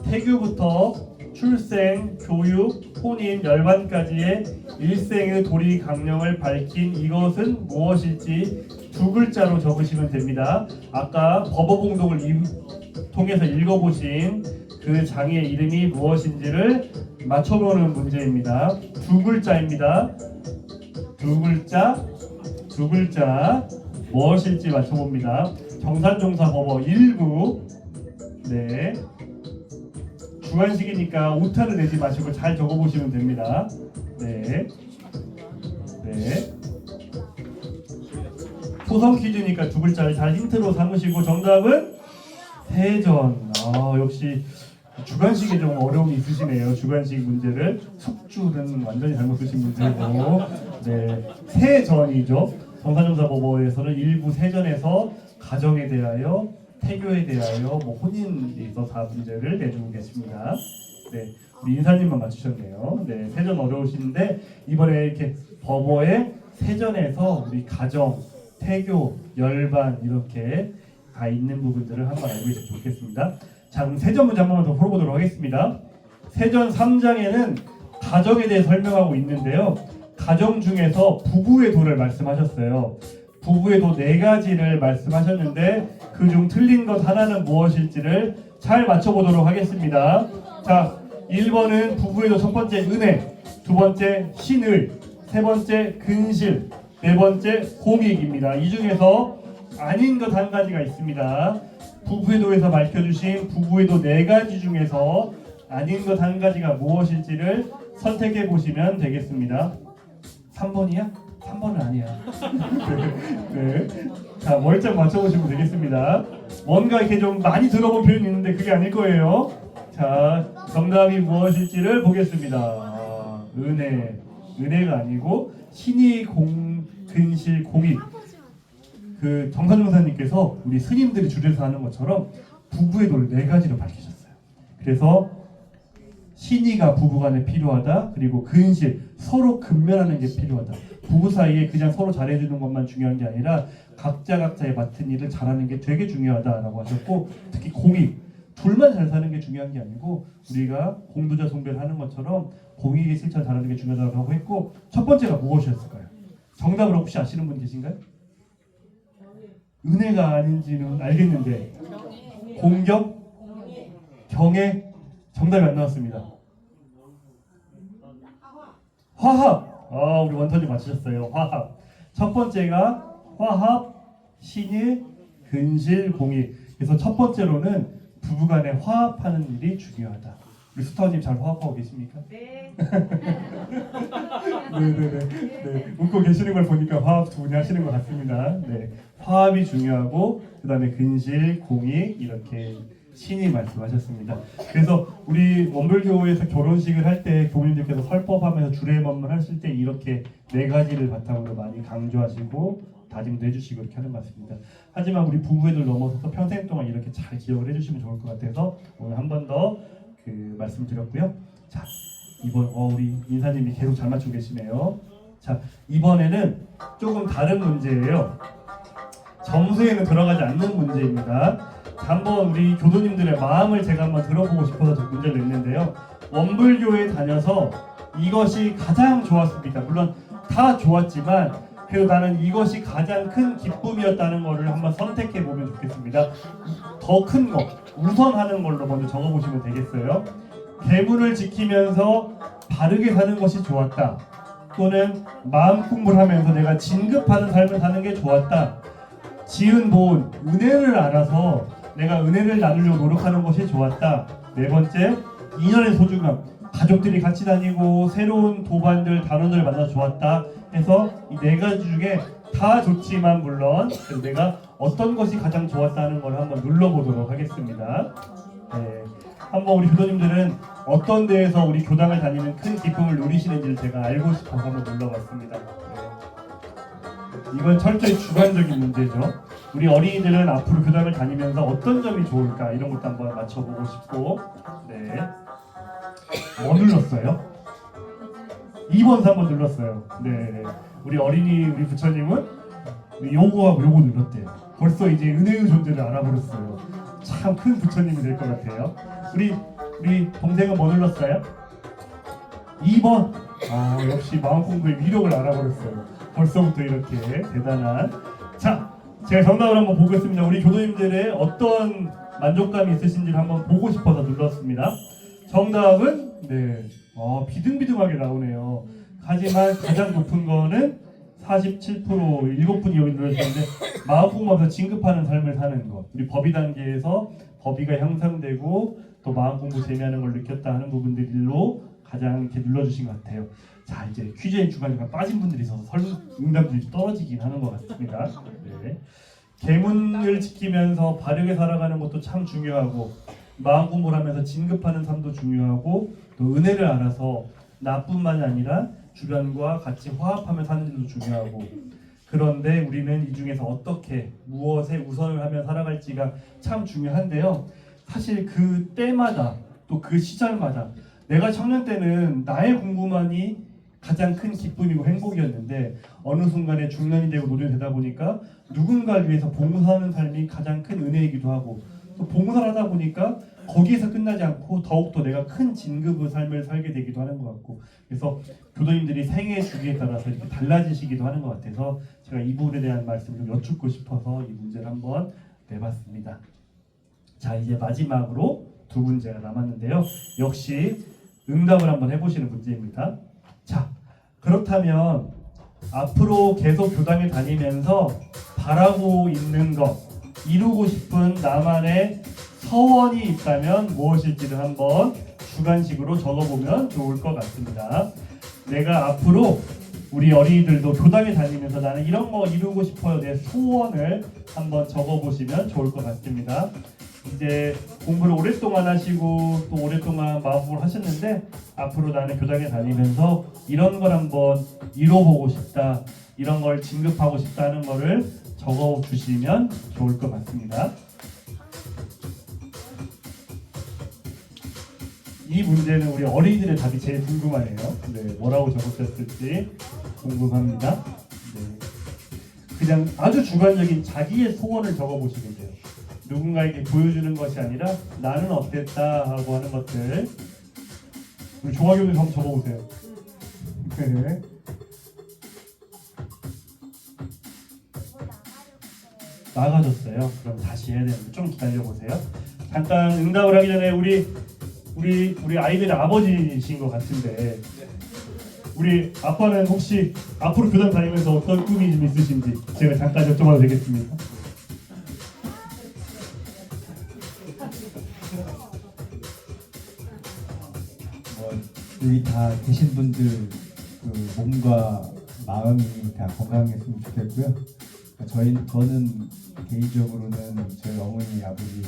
태교부터 출생, 교육, 혼인, 열반까지의 일생의 도리 강령을 밝힌 이것은 무엇일지 2글자로 적으시면 됩니다. 아까 법어봉독을 통해서 읽어보신 그 장의 이름이 무엇인지를 맞춰보는 문제입니다. 2글자입니다. 2글자 무엇일지 맞춰봅니다. 정산종사 법어 1부. 네, 주관식이니까 오타를 내지 마시고 잘 적어보시면 됩니다. 네, 네. 초성 퀴즈니까 2글자를 잘 힌트로 삼으시고 정답은 세전. 아, 역시 주관식에 좀 어려움이 있으시네요. 주관식 문제를 숙주는 완전히 잘못 쓰신 문제고, 네, 세전이죠. 정산종사 법어에서는 일부 세전에서 가정에 대하여, 태교에 대하여, 뭐 혼인에 있어서 문제를 내주고 계십니다. 네, 우리 인사님만 맞추셨네요. 네, 세전 어려우시는데 이번에 이렇게 법어의 세전에서 우리 가정, 태교, 열반 이렇게 다 있는 부분들을 한번 알고 계시면 좋겠습니다. 자, 그럼 세전 문제 한 번만 더 풀어보도록 하겠습니다. 세전 3장에는 가정에 대해 설명하고 있는데요. 가정 중에서 부부의 도를 말씀하셨어요. 부부의 도 4가지를 말씀하셨는데 그중 틀린 것 하나는 무엇일지를 잘 맞춰보도록 하겠습니다. 자, 1번은 부부의 도 첫 번째 은혜, 2번째 신의, 3번째 근실, 4번째 공익입니다. 이 중에서 아닌 것 한 가지가 있습니다. 부부의 도에서 밝혀주신 부부의 도 4가지 중에서 아닌 것 한 가지가 무엇일지를 선택해 보시면 되겠습니다. 3번이야? 3번은 아니야. 네. 자, 멀쩡 맞춰보시면 되겠습니다. 뭔가 이렇게 좀 많이 들어본 표현이 있는데 그게 아닐 거예요. 자, 정답이 무엇일지를 보겠습니다. 아, 은혜가 아니고 신의, 근실, 공익. 그 정산종사님께서 우리 스님들이 줄여서 하는 것처럼 부부의 도를 4가지로 밝히셨어요. 그래서 신의가 부부간에 필요하다. 그리고 근실, 서로 근면하는 게 필요하다. 부부 사이에 그냥 서로 잘해주는 것만 중요한 게 아니라 각자의 맡은 일을 잘하는 게 되게 중요하다라고 하셨고, 특히 공익, 둘만 잘 사는 게 중요한 게 아니고 우리가 공도자 숭배를 하는 것처럼 공익의 실천 잘하는 게 중요하다고 했고, 첫 번째가 무엇이었을까요? 정답을 혹시 아시는 분 계신가요? 은혜가 아닌지는 알겠는데 공격? 경애? 정답이 안 나왔습니다. 화합! 아, 우리 원터님 맞추셨어요. 화합. 첫 번째가 화합, 신일, 근실, 공의. 그래서 첫 번째로는 부부간에 화합하는 일이 중요하다. 우리 스타님 잘 화합하고 계십니까? 네. 네네네. 네. 웃고 계시는 걸 보니까 화합 두 분이 하시는 것 같습니다. 네. 화합이 중요하고 그다음에 근실, 공의 이렇게 신이 말씀하셨습니다. 그래서 우리 원불교에서 결혼식을 할 때 교우님들께서 설법하면서 주례만물 하실 때 이렇게 네 가지를 바탕으로 많이 강조하시고 다짐도 해주시고 이렇게 하는 것 같습니다. 하지만 우리 부부애들 넘어서서 평생 동안 이렇게 잘 기억을 해주시면 좋을 것 같아서 오늘 한 번 더 그 말씀드렸고요. 자, 이번 우리 인사님이 계속 잘 맞추고 계시네요. 자, 이번에는 조금 다른 문제예요. 점수에는 들어가지 않는 문제입니다. 한번 우리 교도님들의 마음을 제가 한번 들어보고 싶어서 저 문제를 냈는데요. 원불교에 다녀서 이것이 가장 좋았습니다. 물론 다 좋았지만 그래도 나는 이것이 가장 큰 기쁨이었다는 것을 한번 선택해 보면 좋겠습니다. 더 큰 거, 우선하는 걸로 먼저 적어보시면 되겠어요. 계문을 지키면서 바르게 사는 것이 좋았다. 또는 마음 공부를 하면서 내가 진급하는 삶을 사는 게 좋았다. 지은 본 은혜를 알아서 내가 은혜를 나누려고 노력하는 것이 좋았다. 네 번째, 인연의 소중함. 가족들이 같이 다니고 새로운 도반들, 단원들 만나 좋았다 해서 이 네 가지 중에 다 좋지만 물론 내가 어떤 것이 가장 좋았다는 걸 한번 눌러보도록 하겠습니다. 네. 한번 우리 교도님들은 어떤 데에서 우리 교당을 다니는 큰 기쁨을 누리시는지를 제가 알고 싶어서 한번 눌러봤습니다. 네. 이건 철저히 주관적인 문제죠. 우리 어린이들은 앞으로 교당을 다니면서 어떤 점이 좋을까 이런 것도 한번 맞춰보고 싶고. 네. 뭐 눌렀어요? 2번, 3번 눌렀어요. 네. 우리 어린이 우리 부처님은 요거하고 요거 눌렀대요. 벌써 이제 은혜의 존재를 알아버렸어요. 참 큰 부처님이 될 것 같아요. 우리 동생은 뭐 눌렀어요? 2번. 역시 마음 공부의 위력을 알아버렸어요. 벌써부터 이렇게 대단한. 자, 제가 정답을 한번 보겠습니다. 우리 교도님들의 어떤 만족감이 있으신지를 한번 보고 싶어서 눌렀습니다. 정답은 네, 비등비등하게 나오네요. 하지만 가장 높은 거는 47%, 7분이 여기 눌러주셨는데 마음 공부하면서 진급하는 삶을 사는 것. 우리 법의 단계에서 법의가 향상되고 또 마음 공부 재미하는 걸 느꼈다 하는 부분들로 가장 이렇게 눌러주신 것 같아요. 자, 이제 퀴즈인 중간중간 빠진 분들이 있어서 응답들이 떨어지긴 하는 것 같습니다. 네. 계문을 지키면서 바르게 살아가는 것도 참 중요하고 마음 공부를 하면서 진급하는 삶도 중요하고 또 은혜를 알아서 나뿐만이 아니라 주변과 같이 화합하며 사는 일도 중요하고 그런데 우리는 이 중에서 어떻게 무엇에 우선을 하며 살아갈지가 참 중요한데요. 사실 그 때마다 또 그 시절마다 내가 청년 때는 나의 공부만이 가장 큰 기쁨이고 행복이었는데 어느 순간에 중년이 되고 노년이 되다 보니까 누군가를 위해서 봉사하는 삶이 가장 큰 은혜이기도 하고 또 봉사를 하다 보니까 거기에서 끝나지 않고 더욱더 내가 큰 진급의 삶을 살게 되기도 하는 것 같고 그래서 교도님들이 생애 주기에 따라서 이렇게 달라지시기도 하는 것 같아서 제가 이 부분에 대한 말씀을 좀 여쭙고 싶어서 이 문제를 한번 내봤습니다. 자, 이제 마지막으로 두 문제가 남았는데요. 역시 응답을 한번 해보시는 문제입니다. 자, 그렇다면 앞으로 계속 교당에 다니면서 바라고 있는 것, 이루고 싶은 나만의 서원이 있다면 무엇일지를 한번 주관식으로 적어보면 좋을 것 같습니다. 내가 앞으로 우리 어린이들도 교당에 다니면서 나는 이런 거 이루고 싶어요. 내 소원을 한번 적어보시면 좋을 것 같습니다. 이제 공부를 오랫동안 하시고 또 오랫동안 마음공부를 하셨는데 앞으로 나는 교당에 다니면서 이런 걸 한번 이뤄보고 싶다, 이런 걸 진급하고 싶다는 거를 적어주시면 좋을 것 같습니다. 이 문제는 우리 어린이들의 답이 제일 궁금하네요. 네, 뭐라고 적으셨을지 궁금합니다. 네. 그냥 아주 주관적인 자기의 소원을 적어보시면 돼요. 누군가에게 보여주는 것이 아니라 나는 어땠다 하고 하는 것들. 우리 종학교도 한번 적어보세요. 네. 나가졌어요. 그럼 다시 해야 되는데 좀 기다려보세요. 잠깐 응답을 하기 전에 우리 아이들의 아버지이신 것 같은데 우리 아빠는 혹시 앞으로 교당 다니면서 어떤 꿈이 좀 있으신지 제가 잠깐 여쭤봐도 되겠습니까? 여기 다 계신 분들 그 몸과 마음이 다 건강했으면 좋겠고요. 저는 개인적으로는 저희 어머니 아버지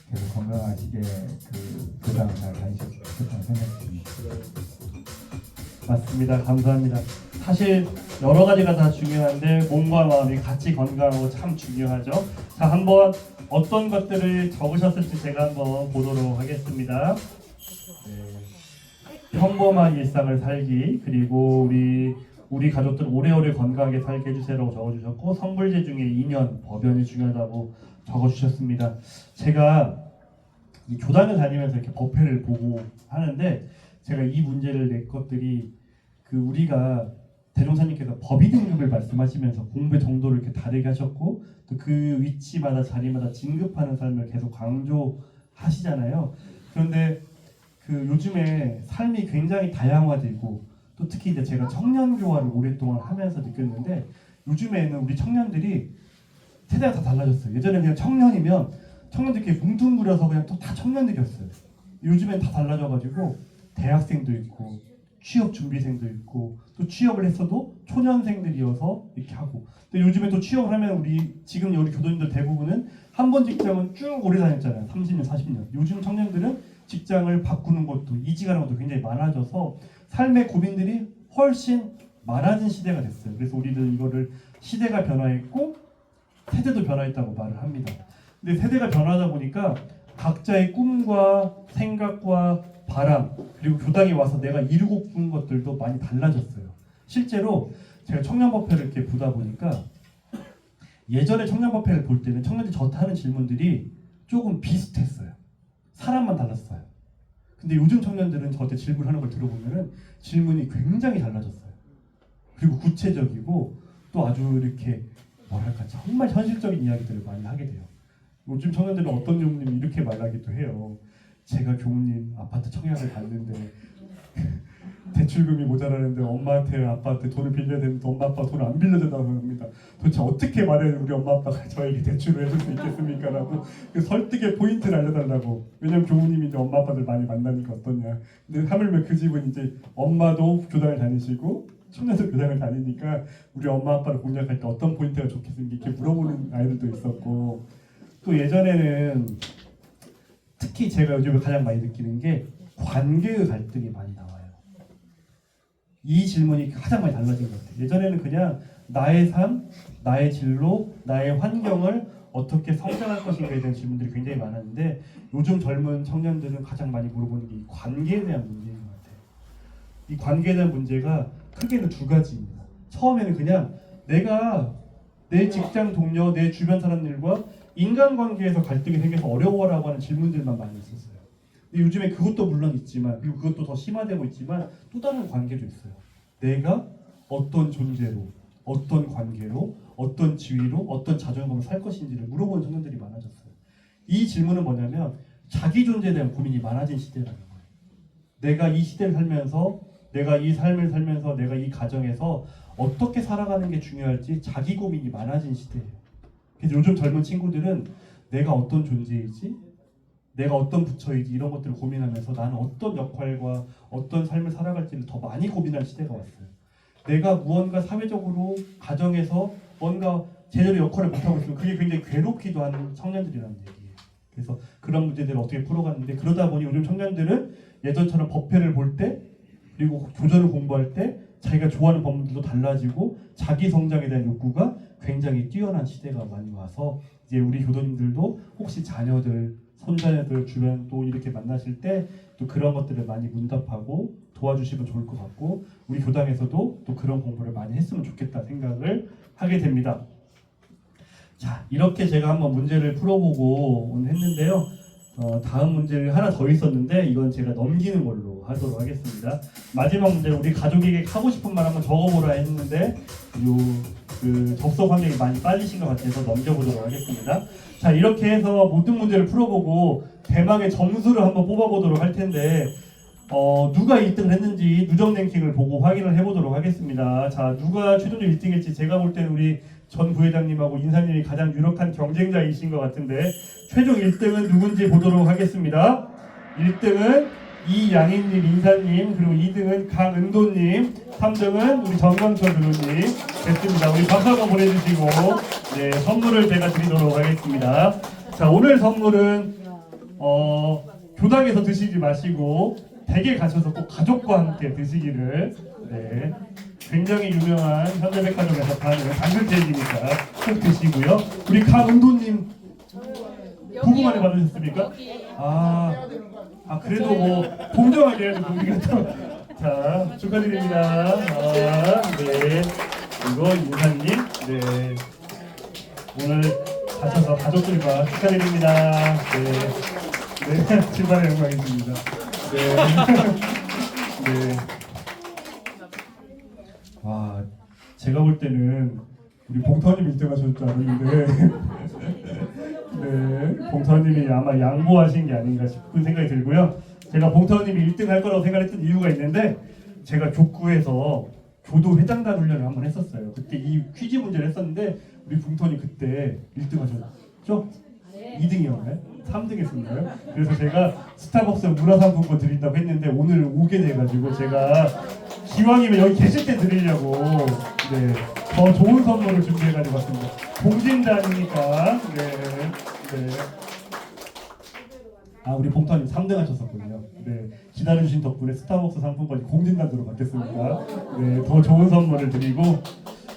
계속 건강하시게 그 교당 잘 다니셨으면 좋겠다는 생각이 듭니다. 맞습니다. 감사합니다. 사실 여러 가지가 다 중요한데 몸과 마음이 같이 건강하고 참 중요하죠. 자, 한번 어떤 것들을 적으셨을지 제가 한번 보도록 하겠습니다. 평범한 일상을 살기, 그리고 우리 가족들 오래오래 건강하게 살게 해주세요라고 적어주셨고, 성불제 중에 인연, 법연이 중요하다고 적어주셨습니다. 제가 이 교단을 다니면서 이렇게 법회를 보고 하는데, 제가 이 문제를 낸 것들이 그 우리가 대종사님께서 법의 등급을 말씀하시면서 공부의 정도를 이렇게 다르게 하셨고, 또 그 위치마다 자리마다 진급하는 삶을 계속 강조하시잖아요. 그런데 그 요즘에 삶이 굉장히 다양화되고, 또 특히 이제 제가 청년 교화를 오랫동안 하면서 느꼈는데, 요즘에는 우리 청년들이 세대가 다 달라졌어요. 예전에 그냥 청년이면 청년들끼리 뭉뚱그려서 그냥 또 다 청년들이었어요. 요즘엔 다 달라져가지고 대학생도 있고 취업 준비생도 있고, 또 취업을 했어도 초년생들이어서 이렇게 하고. 근데 요즘에 또 취업을 하면 지금 우리 교도님들 대부분은 한 번 직장은 쭉 오래 다녔잖아요. 30년, 40년. 요즘 청년들은 직장을 바꾸는 것도, 이직하는 것도 굉장히 많아져서 삶의 고민들이 훨씬 많아진 시대가 됐어요. 그래서 우리는 이거를 시대가 변화했고 세대도 변화했다고 말을 합니다. 근데 세대가 변하다 보니까 각자의 꿈과 생각과 바람, 그리고 교당에 와서 내가 이루고 싶은 것들도 많이 달라졌어요. 실제로 제가 청년법회를 이렇게 보다 보니까, 예전에 청년법회를 볼 때는 청년들이 저한테 하는 질문들이 조금 비슷했어요. 사람만 달랐어요. 근데 요즘 청년들은 저한테 질문하는 걸 들어보면은 질문이 굉장히 달라졌어요. 그리고 구체적이고, 또 아주 이렇게 뭐랄까 정말 현실적인 이야기들을 많이 하게 돼요. 요즘 청년들은 어떤 교무님이 이렇게 말하기도 해요. 제가 교무님 아파트 청약을 갔는데 대출금이 모자라는데 엄마한테 아빠한테 돈을 빌려야 되는데 엄마 아빠 돈을 안 빌려준다고 합니다. 도대체 어떻게 말해야 우리 엄마 아빠가 저에게 대출을 해줄 수 있겠습니까? 라고 그 설득의 포인트를 알려달라고. 왜냐면 교무님이 이제 엄마 아빠들 많이 만나니까 어떠냐. 근데 하물며 그 집은 이제 엄마도 교당을 다니시고 청년도 교당을 다니니까 우리 엄마 아빠를 공략할 때 어떤 포인트가 좋겠습니까? 이렇게 물어보는 아이들도 있었고, 또 예전에는 특히 제가 요즘에 가장 많이 느끼는 게 관계의 갈등이 많이 나와요. 이 질문이 가장 많이 달라진 것 같아요. 예전에는 그냥 나의 삶, 나의 진로, 나의 환경을 어떻게 성장할 것인가에 대한 질문들이 굉장히 많았는데, 요즘 젊은 청년들은 가장 많이 물어보는 게 이 관계에 대한 문제인 것 같아요. 이 관계에 대한 문제가 크게는 두 가지입니다. 처음에는 그냥 내가 내 직장 동료, 내 주변 사람들과 인간관계에서 갈등이 생겨서 어려워라고 하는 질문들만 많이 있었어요. 근데 요즘에 그것도 물론 있지만, 그리고 그것도 더 심화되고 있지만, 또 다른 관계도 있어요. 내가 어떤 존재로, 어떤 관계로, 어떤 지위로, 어떤 자존감을 살 것인지를 물어보는 청년들이 많아졌어요. 이 질문은 뭐냐면 자기 존재에 대한 고민이 많아진 시대라는 거예요. 내가 이 시대를 살면서, 내가 이 삶을 살면서, 내가 이 가정에서 어떻게 살아가는 게 중요할지 자기 고민이 많아진 시대예요. 그래서 요즘 젊은 친구들은 내가 어떤 존재이지, 내가 어떤 부처이지, 이런 것들을 고민하면서 나는 어떤 역할과 어떤 삶을 살아갈지를 더 많이 고민할 시대가 왔어요. 내가 무언가 사회적으로 가정에서 뭔가 제대로 역할을 못하고 있으면 그게 굉장히 괴롭기도 하는 청년들이라는 얘기예요. 그래서 그런 문제들을 어떻게 풀어갔는데, 그러다 보니 요즘 청년들은 예전처럼 법회를 볼 때, 그리고 교전을 공부할 때 자기가 좋아하는 법문들도 달라지고 자기 성장에 대한 욕구가 굉장히 뛰어난 시대가 많이 와서, 이제 우리 교도님들도 혹시 자녀들, 손자녀들 주변 또 이렇게 만나실 때 또 그런 것들을 많이 문답하고 도와주시면 좋을 것 같고, 우리 교당에서도 또 그런 공부를 많이 했으면 좋겠다 생각을 하게 됩니다. 자, 이렇게 제가 한번 문제를 풀어보고 했는데요. 다음 문제를 하나 더 있었는데 이건 제가 넘기는 걸로 하도록 하겠습니다. 마지막 문제, 우리 가족에게 하고 싶은 말 한번 적어보라 했는데 그 접속 환경이 많이 빠지신 것 같아서 넘겨보도록 하겠습니다. 자, 이렇게 해서 모든 문제를 풀어보고 대망의 점수를 한번 뽑아보도록 할 텐데, 누가 1등을 했는지 누적 랭킹을 보고 확인을 해보도록 하겠습니다. 자, 누가 최종적으로 1등했지 제가 볼 때는 우리 전 부회장님하고 인사님이 가장 유력한 경쟁자이신 것 같은데 최종 1등은 누군지 보도록 하겠습니다. 1등은 이양인님, 인사님, 그리고 2등은 강은도님, 3등은 우리 정광철 변호님 됐습니다. 우리 박수 한번 보내주시고 네, 선물을 제가 드리도록 하겠습니다. 자, 오늘 선물은 교당에서 드시지 마시고 댁에 가셔서 꼭 가족과 함께 드시기를 네, 굉장히 유명한 현대백화점에서 파는 당근젤리니까 꼭 드시고요. 우리 강은도님 부부만에 받으셨습니까? 그래도 뭐 공정하게 해야죠. 우리가 또. 자, 축하드립니다. 네. 그리고 인사님, 네. 오늘 가셔서 가족들과 축하드립니다. 네. 네, 집안의 영광이십니다. 네. 네. 와, 제가 볼 때는 우리 봉터님 1등 하셨을 줄 알았는데 네, 봉터님이 아마 양보하신 게 아닌가 싶은 생각이 들고요. 제가 봉터님이 1등 할 거라고 생각했던 이유가 있는데 제가 족구에서 교도 회장단 훈련을 한번 했었어요. 그때 이 퀴즈 문제를 했었는데 우리 봉터님 그때 1등 하셨죠? 2등이었나요? 3등 했었나요? 그래서 제가 스타벅스 문화상품권 드린다고 했는데 오늘 오게 돼가지고 제가 기왕이면 여기 계실 때 드리려고 네, 더 좋은 선물을 준비해가지고 왔습니다. 공진단이니까 네. 우리 봉터님 3등 하셨었군요. 네, 기다려주신 덕분에 스타벅스 상품권이 공진단으로 바뀌었습니다. 네, 더 좋은 선물을 드리고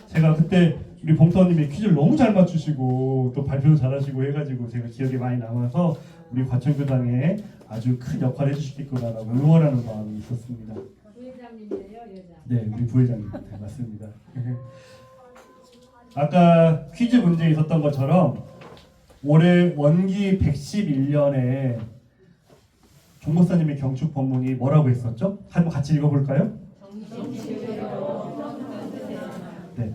제가 그때 우리 봉터님이 퀴즈를 너무 잘 맞추시고 또 발표도 잘하시고 해가지고 제가 기억에 많이 남아서 우리 과천교당에 아주 큰 역할을 해주실 거라고 응원하는 마음이 있었습니다. 부회장님이세요, 여자? 네, 우리 부회장님 네, 맞습니다. 아까 퀴즈 문제에 있었던 것처럼 올해 원기 111년에 종목사님의 경축 법문이 뭐라고 했었죠? 한번 같이 읽어볼까요? 네,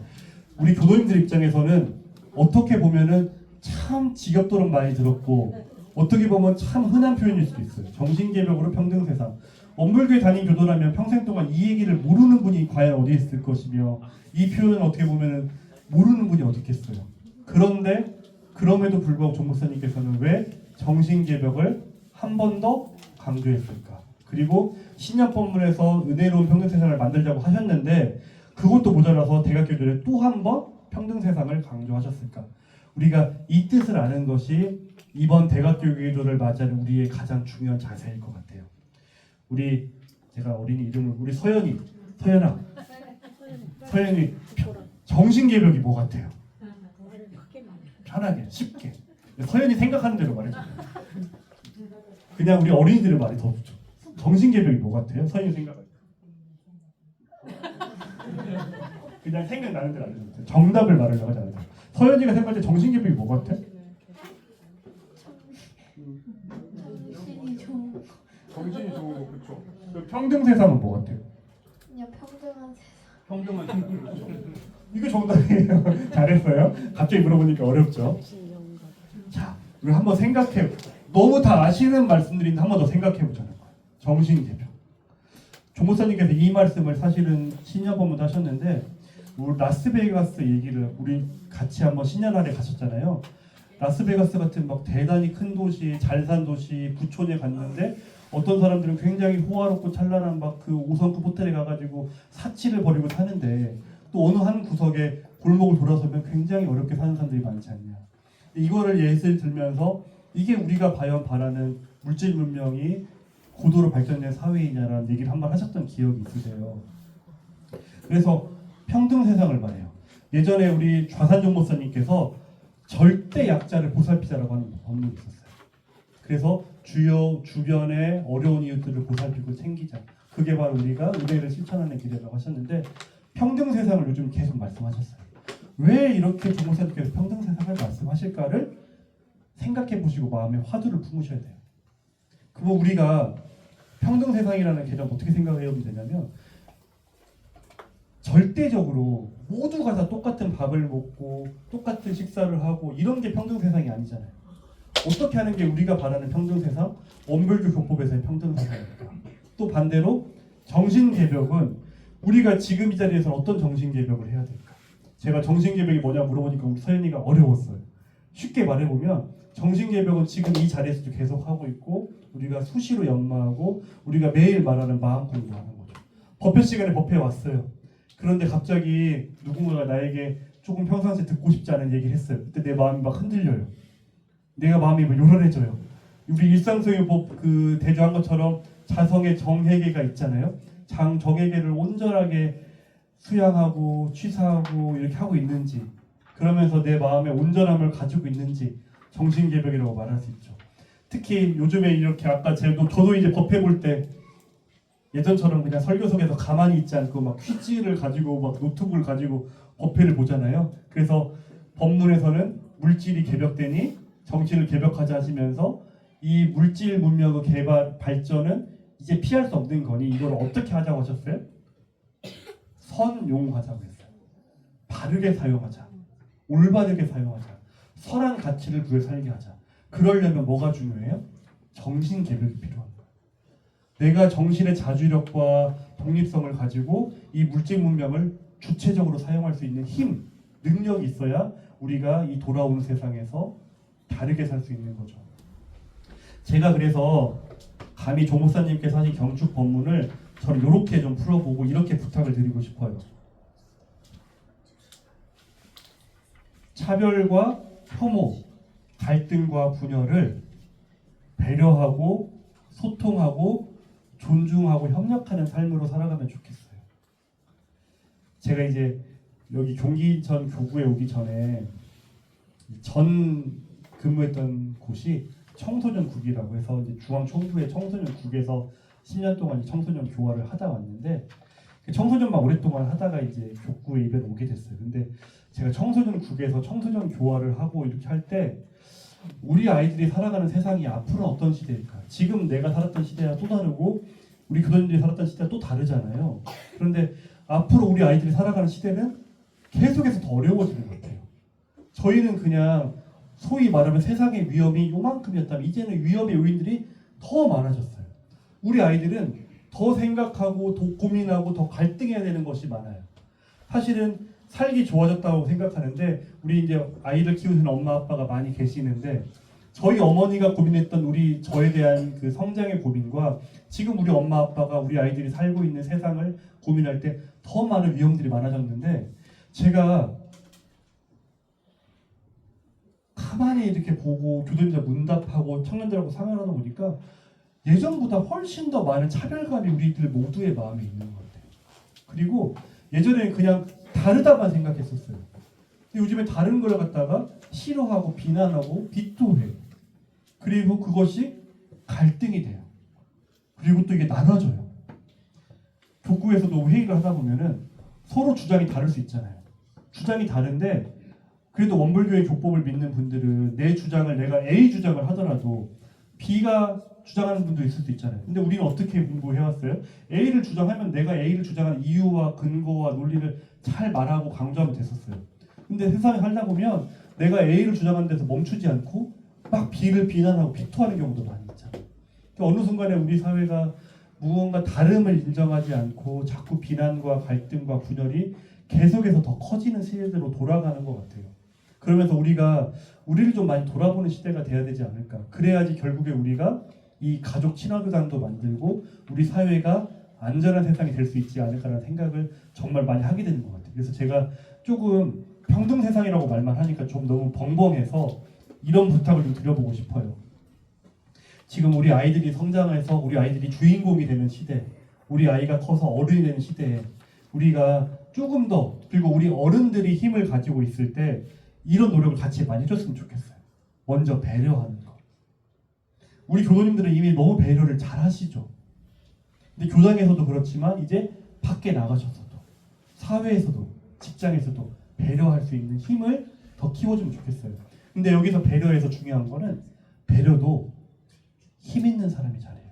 우리 교도님들 입장에서는 어떻게 보면은 참 지겹도록 많이 들었고 어떻게 보면 참 흔한 표현일 수도 있어요. 정신개벽으로 평등세상. 엄불교에 다닌 교도라면 평생 동안 이 얘기를 모르는 분이 과연 어디 있을 것이며 이 표현은 어떻게 보면은 모르는 분이 어디 있겠어요. 그런데 그럼에도 불구하고 종 목사님께서는 왜 정신개벽을 한 번 더 강조했을까? 그리고 신약법문에서 은혜로운 평등세상을 만들자고 하셨는데 그것도 모자라서 대각교도에 또 한 번 평등세상을 강조하셨을까? 우리가 이 뜻을 아는 것이 이번 대각교도를 맞이하는 우리의 가장 중요한 자세일 것 같아요. 제가 어린이 이름을 우리 서연이 정신개벽이 뭐 같아요? 편하게 쉽게 서연이 생각하는 대로 말해줘. 그냥 우리 어린이들의 말이 더 좋죠. 정신개벽이 뭐 같아요? 서연이 생각할 때 그냥 생각나는 대로 알려주면 돼요. 정답을 말하려고 하지 않아요. 서연이가 생각할 때 정신개벽이 뭐 같아? 정신이 좋은 거 그렇죠. 평등세상은 뭐 같아요? 그냥 평등한 세상. 평등한 세상 그렇죠. 이거 정답이에요. 잘했어요. 갑자기 물어보니까 어렵죠. 자, 우리 한번 생각해. 너무 다 아시는 말씀들인데 한 번 더 생각해 보자는 거예요. 정신개벽. 조목사님께서 이 말씀을 사실은 신년법문도 하셨는데 우리 라스베가스 얘기를 우리 같이 한번 신년날에 가셨잖아요. 라스베가스 같은 막 대단히 큰 도시, 잘 산 도시, 부촌에 갔는데 어떤 사람들은 굉장히 호화롭고 찬란한 막 그 5성급 호텔에 가가지고 사치를 벌이고 사는데 또 어느 한 구석에 골목을 돌아서면 굉장히 어렵게 사는 사람들이 많지 않냐. 이거를 예를 들면서 이게 우리가 과연 바라는 물질 문명이 고도로 발전된 사회이냐라는 얘기를 한번 하셨던 기억이 있으세요. 그래서 평등 세상을 말해요. 예전에 우리 좌산종 목사님께서 절대 약자를 보살피자라고 하는 법문이 있었어요. 그래서 주변의 어려운 이웃들을 보살피고 챙기자. 그게 바로 우리가 은혜를 실천하는 길이라고 하셨는데 평등 세상을 요즘 계속 말씀하셨어요. 왜 이렇게 종 목사님께서 평등 세상을 말씀하실까를 생각해 보시고 마음에 화두를 품으셔야 돼요. 그럼 우리가 평등 세상이라는 개념 어떻게 생각하면 되냐면 절대적으로 모두가 다 똑같은 밥을 먹고 똑같은 식사를 하고 이런 게 평등 세상이 아니잖아요. 어떻게 하는 게 우리가 바라는 평등 세상? 엄불교 교법에서의 평등 세상입니다. 또 반대로 정신개벽은 우리가 지금 이 자리에서 어떤 정신개벽을 해야 될까? 제가 정신개벽이 뭐냐 물어보니까 우리 서연이가 어려웠어요. 쉽게 말해보면 정신개벽은 지금 이 자리에서도 계속 하고 있고 우리가 수시로 연마하고 우리가 매일 말하는 마음 공부하는 거죠. 법회 시간에 법회에 왔어요. 그런데 갑자기 누군가가 나에게 조금 평상시에 듣고 싶지 않은 얘기를 했어요. 그때 내 마음이 막 흔들려요. 내가 마음이 막 요란해져요. 우리 일상성의 법 그 대조한 것처럼 자성의 정회계가 있잖아요. 정회계를 온전하게 수양하고 취사하고 이렇게 하고 있는지, 그러면서 내 마음의 온전함을 가지고 있는지 정신개벽이라고 말할 수 있죠. 특히 요즘에 이렇게 아까 저도 이제 법회 볼 때 예전처럼 그냥 설교석에서 가만히 있지 않고 막 퀴즈를 가지고 막 노트북을 가지고 법회를 보잖아요. 그래서 법문에서는 물질이 개벽되니 정신을 개벽하자 하시면서 이 물질 문명의 개발 발전은 이제 피할 수 없는 거니 이걸 어떻게 하자고 하셨어요? 선용하자고 했어요. 바르게 사용하자. 올바르게 사용하자. 선한 가치를 구해 살게 하자. 그러려면 뭐가 중요해요? 정신 개벽이 필요한 거예요. 내가 정신의 자주력과 독립성을 가지고 이 물질 문명을 주체적으로 사용할 수 있는 힘, 능력이 있어야 우리가 이 돌아오는 세상에서 다르게 살 수 있는 거죠. 제가 그래서 감히 조 목사님께서 하신 경축 법문을 저는 이렇게 좀 풀어보고 이렇게 부탁을 드리고 싶어요. 차별과 혐오, 갈등과 분열을 배려하고 소통하고 존중하고 협력하는 삶으로 살아가면 좋겠어요. 제가 이제 여기 경기인천 교구에 오기 전에 전 근무했던 곳이 청소년국이라고 해서 이제 중앙총부의 청소년국에서 10년 동안 청소년 교화를 하다 왔는데 청소년만 오랫동안 하다가 이제 교구에 이번에 오게 됐어요. 근데 제가 청소년국에서 청소년 교화를 하고 이렇게 할 때 우리 아이들이 살아가는 세상이 앞으로 어떤 시대일까? 지금 내가 살았던 시대와 또 다르고 우리 교도님들이 살았던 시대와 또 다르잖아요. 그런데 앞으로 우리 아이들이 살아가는 시대는 계속해서 더 어려워지는 것 같아요. 저희는 그냥 소위 말하면 세상의 위험이 요만큼이었다면 이제는 위험의 요인들이 더 많아졌어요. 우리 아이들은 더 생각하고 더 고민하고 더 갈등해야 되는 것이 많아요. 사실은 살기 좋아졌다고 생각하는데 우리 이제 아이를 키우는 엄마 아빠가 많이 계시는데 저희 어머니가 고민했던 저에 대한 그 성장의 고민과 지금 우리 엄마 아빠가 우리 아이들이 살고 있는 세상을 고민할 때 더 많은 위험들이 많아졌는데 제가 가만히 이렇게 보고 교도님들 문답하고 청년들하고 상의하다 보니까 예전보다 훨씬 더 많은 차별감이 우리들 모두의 마음에 있는 것 같아요. 그리고 예전에는 그냥 다르다만 생각했었어요. 근데 요즘에 다른 걸 갖다가 싫어하고 비난하고 비토해. 그리고 그것이 갈등이 돼요. 그리고 또 이게 나눠져요. 교구에서도 회의를 하다 보면은 서로 주장이 다를 수 있잖아요. 주장이 다른데 그래도 원불교의 교법을 믿는 분들은 내 주장을 내가 A 주장을 하더라도 B가 주장하는 분도 있을 수 있잖아요. 근데 우리는 어떻게 공부해왔어요? A를 주장하면 내가 A를 주장하는 이유와 근거와 논리를 잘 말하고 강조하면 됐었어요. 근데 세상에 살다 보면 내가 A를 주장하는 데서 멈추지 않고 막 B를 비난하고 비토하는 경우도 많이 있잖아요. 어느 순간에 우리 사회가 무언가 다름을 인정하지 않고 자꾸 비난과 갈등과 분열이 계속해서 더 커지는 시대로 돌아가는 것 같아요. 그러면서 우리가 우리를 좀 많이 돌아보는 시대가 돼야 되지 않을까. 그래야지 결국에 우리가 이 가족 친화교단도 만들고 우리 사회가 안전한 세상이 될 수 있지 않을까라는 생각을 정말 많이 하게 되는 것 같아요. 그래서 제가 조금 평등 세상이라고 말만 하니까 좀 너무 벙벙해서 이런 부탁을 좀 드려보고 싶어요. 지금 우리 아이들이 성장해서 우리 아이들이 주인공이 되는 시대, 우리 아이가 커서 어른이 되는 시대에 우리가 조금 더, 그리고 우리 어른들이 힘을 가지고 있을 때 이런 노력을 같이 많이 해줬으면 좋겠어요. 먼저 배려하는 거. 우리 교도님들은 이미 너무 배려를 잘 하시죠. 근데 교당에서도 그렇지만 이제 밖에 나가셔서도 사회에서도 직장에서도 배려할 수 있는 힘을 더 키워주면 좋겠어요. 근데 여기서 배려에서 중요한 거는 배려도 힘 있는 사람이 잘해요.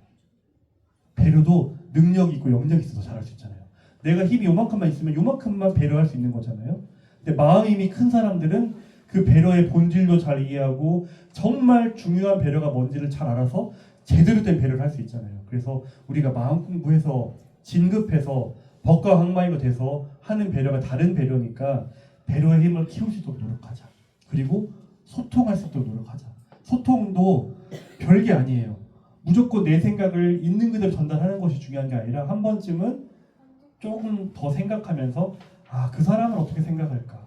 배려도 능력이 있고 영역이 있어서 잘할 수 있잖아요. 내가 힘이 요만큼만 있으면 요만큼만 배려할 수 있는 거잖아요. 근데 마음 힘이 큰 사람들은 그 배려의 본질도 잘 이해하고 정말 중요한 배려가 뭔지를 잘 알아서 제대로 된 배려를 할 수 있잖아요. 그래서 우리가 마음 공부해서 진급해서 법과 항마이가 돼서 하는 배려가 다른 배려니까 배려의 힘을 키울 수 있도록 노력하자. 그리고 소통할 수 있도록 노력하자. 소통도 별게 아니에요. 무조건 내 생각을 있는 그대로 전달하는 것이 중요한 게 아니라 한 번쯤은 조금 더 생각하면서 그 사람은 어떻게 생각할까?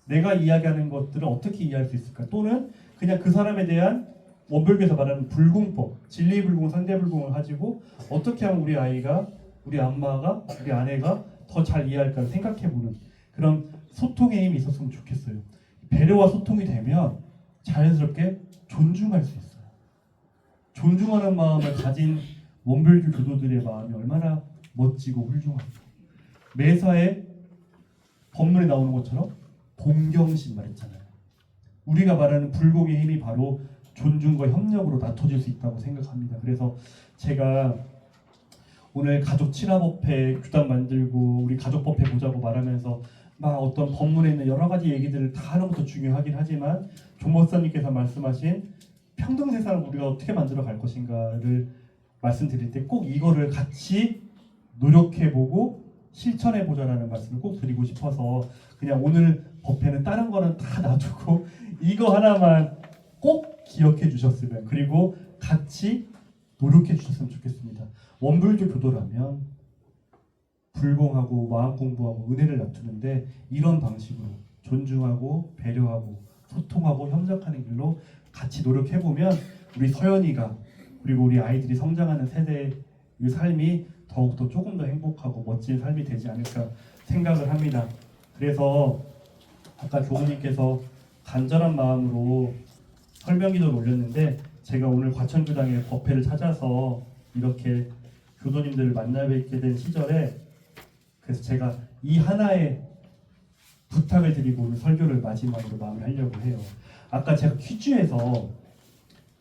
내가 이야기하는 것들을 어떻게 이해할 수 있을까? 또는 그냥 그 사람에 대한 원불교에서 말하는 불공법, 진리불공, 상대불공을 가지고 어떻게 하면 우리 아이가, 우리 엄마가, 우리 아내가 더 잘 이해할까 생각해보는 그런 소통의 힘이 있었으면 좋겠어요. 배려와 소통이 되면 자연스럽게 존중할 수 있어요. 존중하는 마음을 가진 원불교 교도들의 마음이 얼마나 멋지고 훌륭합니까? 매사에 법문에 나오는 것처럼 동경심 말했잖아요. 우리가 말하는 불공의 힘이 바로 존중과 협력으로 나눠질 수 있다고 생각합니다. 그래서 제가 오늘 가족 친화법회 규단 만들고 우리 가족법회 보자고 말하면서 막 어떤 법문에 있는 여러 가지 얘기들을 다 하는 것도 중요하긴 하지만 조 목사님께서 말씀하신 평등세상을 우리가 어떻게 만들어 갈 것인가를 말씀드릴 때 꼭 이거를 같이 노력해보고 실천해보자라는 말씀을 꼭 드리고 싶어서 그냥 오늘 법회는 다른 거는 다 놔두고 이거 하나만 꼭 기억해 주셨으면, 그리고 같이 노력해 주셨으면 좋겠습니다. 원불교 교도라면 불공하고 마음 공부하고 은혜를 나누는데 이런 방식으로 존중하고 배려하고 소통하고 협력하는 길로 같이 노력해보면 우리 서연이가 그리고 우리 아이들이 성장하는 세대의 삶이 더욱더 조금 더 행복하고 멋진 삶이 되지 않을까 생각을 합니다. 그래서 아까 교우님께서 간절한 마음으로 설명기도를 올렸는데 제가 오늘 과천교당의 법회를 찾아서 이렇게 교도님들을 만나 뵙게 된 시절에 그래서 제가 이 하나의 부탁을 드리고 오늘 설교를 마지막으로 마무리하려고 해요. 아까 제가 퀴즈에서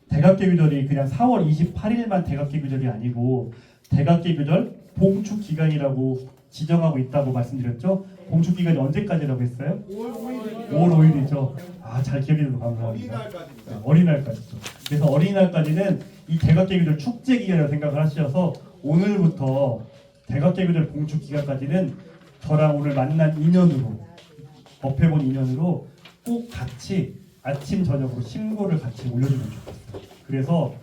대각계규절이 그냥 4월 28일만 대각계규절이 아니고 대각계규절 봉축 기간이라고 지정하고 있다고 말씀드렸죠? 봉축 기간이 언제까지라고 했어요? 5월 5일이죠. 잘 기억해 주셔서 감사합니다. 어린이날까지입니다. 네, 어린이날까지죠. 그래서 어린이날까지는 이 대각계규절 축제 기간이라고 생각을 하셔서 오늘부터 대각계규절 봉축 기간까지는 저랑 오늘 만난 인연으로 법회 본 인연으로 꼭 같이 아침 저녁으로 신고를 같이 올려주면 좋겠어요. 그래서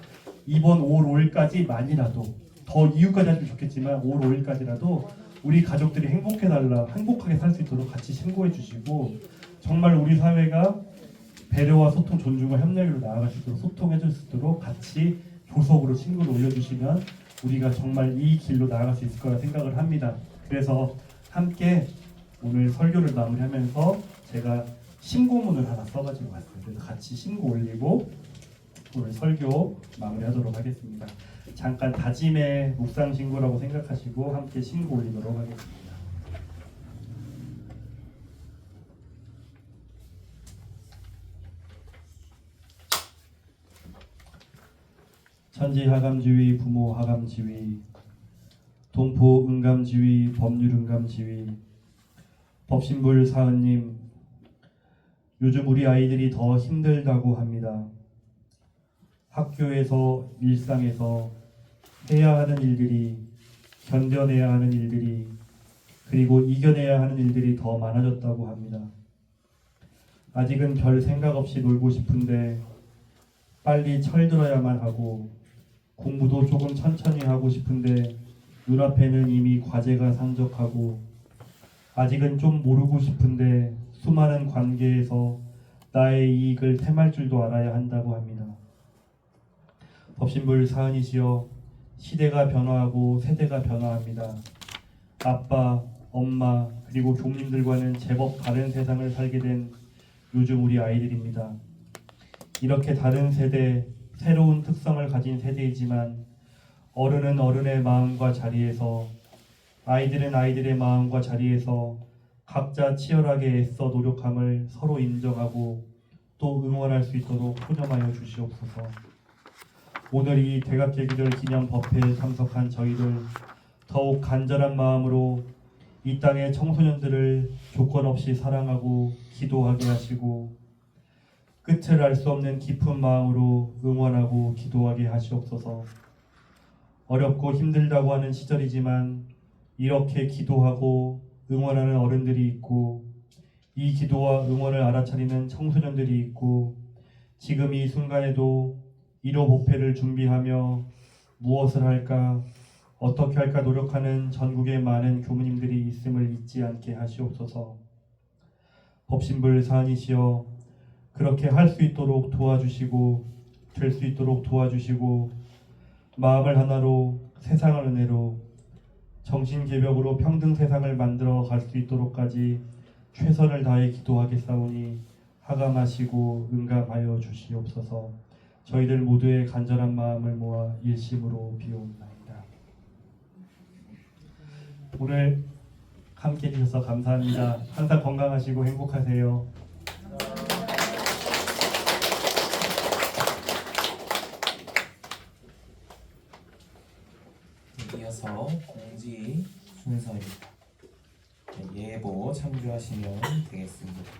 이번 5월 5일까지만이라도 더 이후까지 하시면 좋겠지만 5월 5일까지라도 우리 가족들이 행복하게 살 수 있도록 같이 신고해 주시고 정말 우리 사회가 배려와 소통, 존중과 협력으로 나아갈 수 있도록 소통해 줄 수 있도록 같이 조석으로 신고를 올려주시면 우리가 정말 이 길로 나아갈 수 있을 거라 생각을 합니다. 그래서 함께 오늘 설교를 마무리하면서 제가 신고문을 하나 써가지고 왔어요. 그래서 같이 신고 올리고 오늘 설교 마무리하도록 하겠습니다. 잠깐 다짐의 묵상 신고라고 생각하시고 함께 신고 올리도록 하겠습니다. 천지 하감지위, 부모 하감지위, 동포 응감지위, 법률 응감지위, 법신불 사은님, 요즘 우리 아이들이 더 힘들다고 합니다. 학교에서 일상에서 해야 하는 일들이, 견뎌내야 하는 일들이, 그리고 이겨내야 하는 일들이 더 많아졌다고 합니다. 아직은 별 생각 없이 놀고 싶은데 빨리 철들어야만 하고 공부도 조금 천천히 하고 싶은데 눈앞에는 이미 과제가 산적하고 아직은 좀 모르고 싶은데 수많은 관계에서 나의 이익을 템할 줄도 알아야 한다고 합니다. 법신불 사은이시여, 시대가 변화하고 세대가 변화합니다. 아빠, 엄마, 그리고 교님들과는 제법 다른 세상을 살게 된 요즘 우리 아이들입니다. 이렇게 다른 세대, 새로운 특성을 가진 세대이지만 어른은 어른의 마음과 자리에서, 아이들은 아이들의 마음과 자리에서 각자 치열하게 애써 노력함을 서로 인정하고 또 응원할 수 있도록 포념하여 주시옵소서. 오늘 이 대각계규절 기념 법회에 참석한 저희들 더욱 간절한 마음으로 이 땅의 청소년들을 조건 없이 사랑하고 기도하게 하시고 끝을 알 수 없는 깊은 마음으로 응원하고 기도하게 하시옵소서. 어렵고 힘들다고 하는 시절이지만 이렇게 기도하고 응원하는 어른들이 있고 이 기도와 응원을 알아차리는 청소년들이 있고 지금 이 순간에도 1호 법회를 준비하며 무엇을 할까 어떻게 할까 노력하는 전국의 많은 교무님들이 있음을 잊지 않게 하시옵소서. 법신불 사안이시여 그렇게 할 수 있도록 도와주시고 될 수 있도록 도와주시고 마음을 하나로 세상을 은혜로 정신개벽으로 평등 세상을 만들어 갈 수 있도록까지 최선을 다해 기도하겠사오니 하감하시고 응감하여 주시옵소서. 저희들 모두의 간절한 마음을 모아 일심으로 비옵나이다. 오늘 함께 해주셔서 감사합니다. 항상 건강하시고 행복하세요. 이어서 공지 순서입니다. 예보 참조하시면 되겠습니다.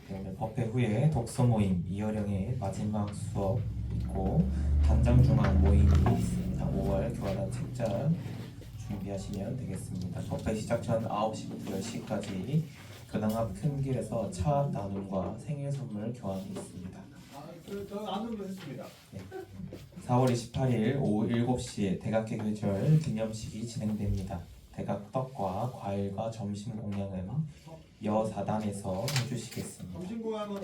오늘 법회 후에 독서 모임 이어령의 마지막 수업 있고 단장 중앙 모임이 있습니다. 5월 교환한 책장 준비하시면 되겠습니다. 법회 시작 전 9시부터 10시까지 교당 앞 큰 길에서 차 나눔과 생일 선물 교환이 있습니다. 나눔도 했습니다. 4월 28일 오후 7시에 대각계 계절 기념식이 진행됩니다. 대각떡과 과일과 점심 공양은 여사단에서 해주시겠습니다. 점심 공양은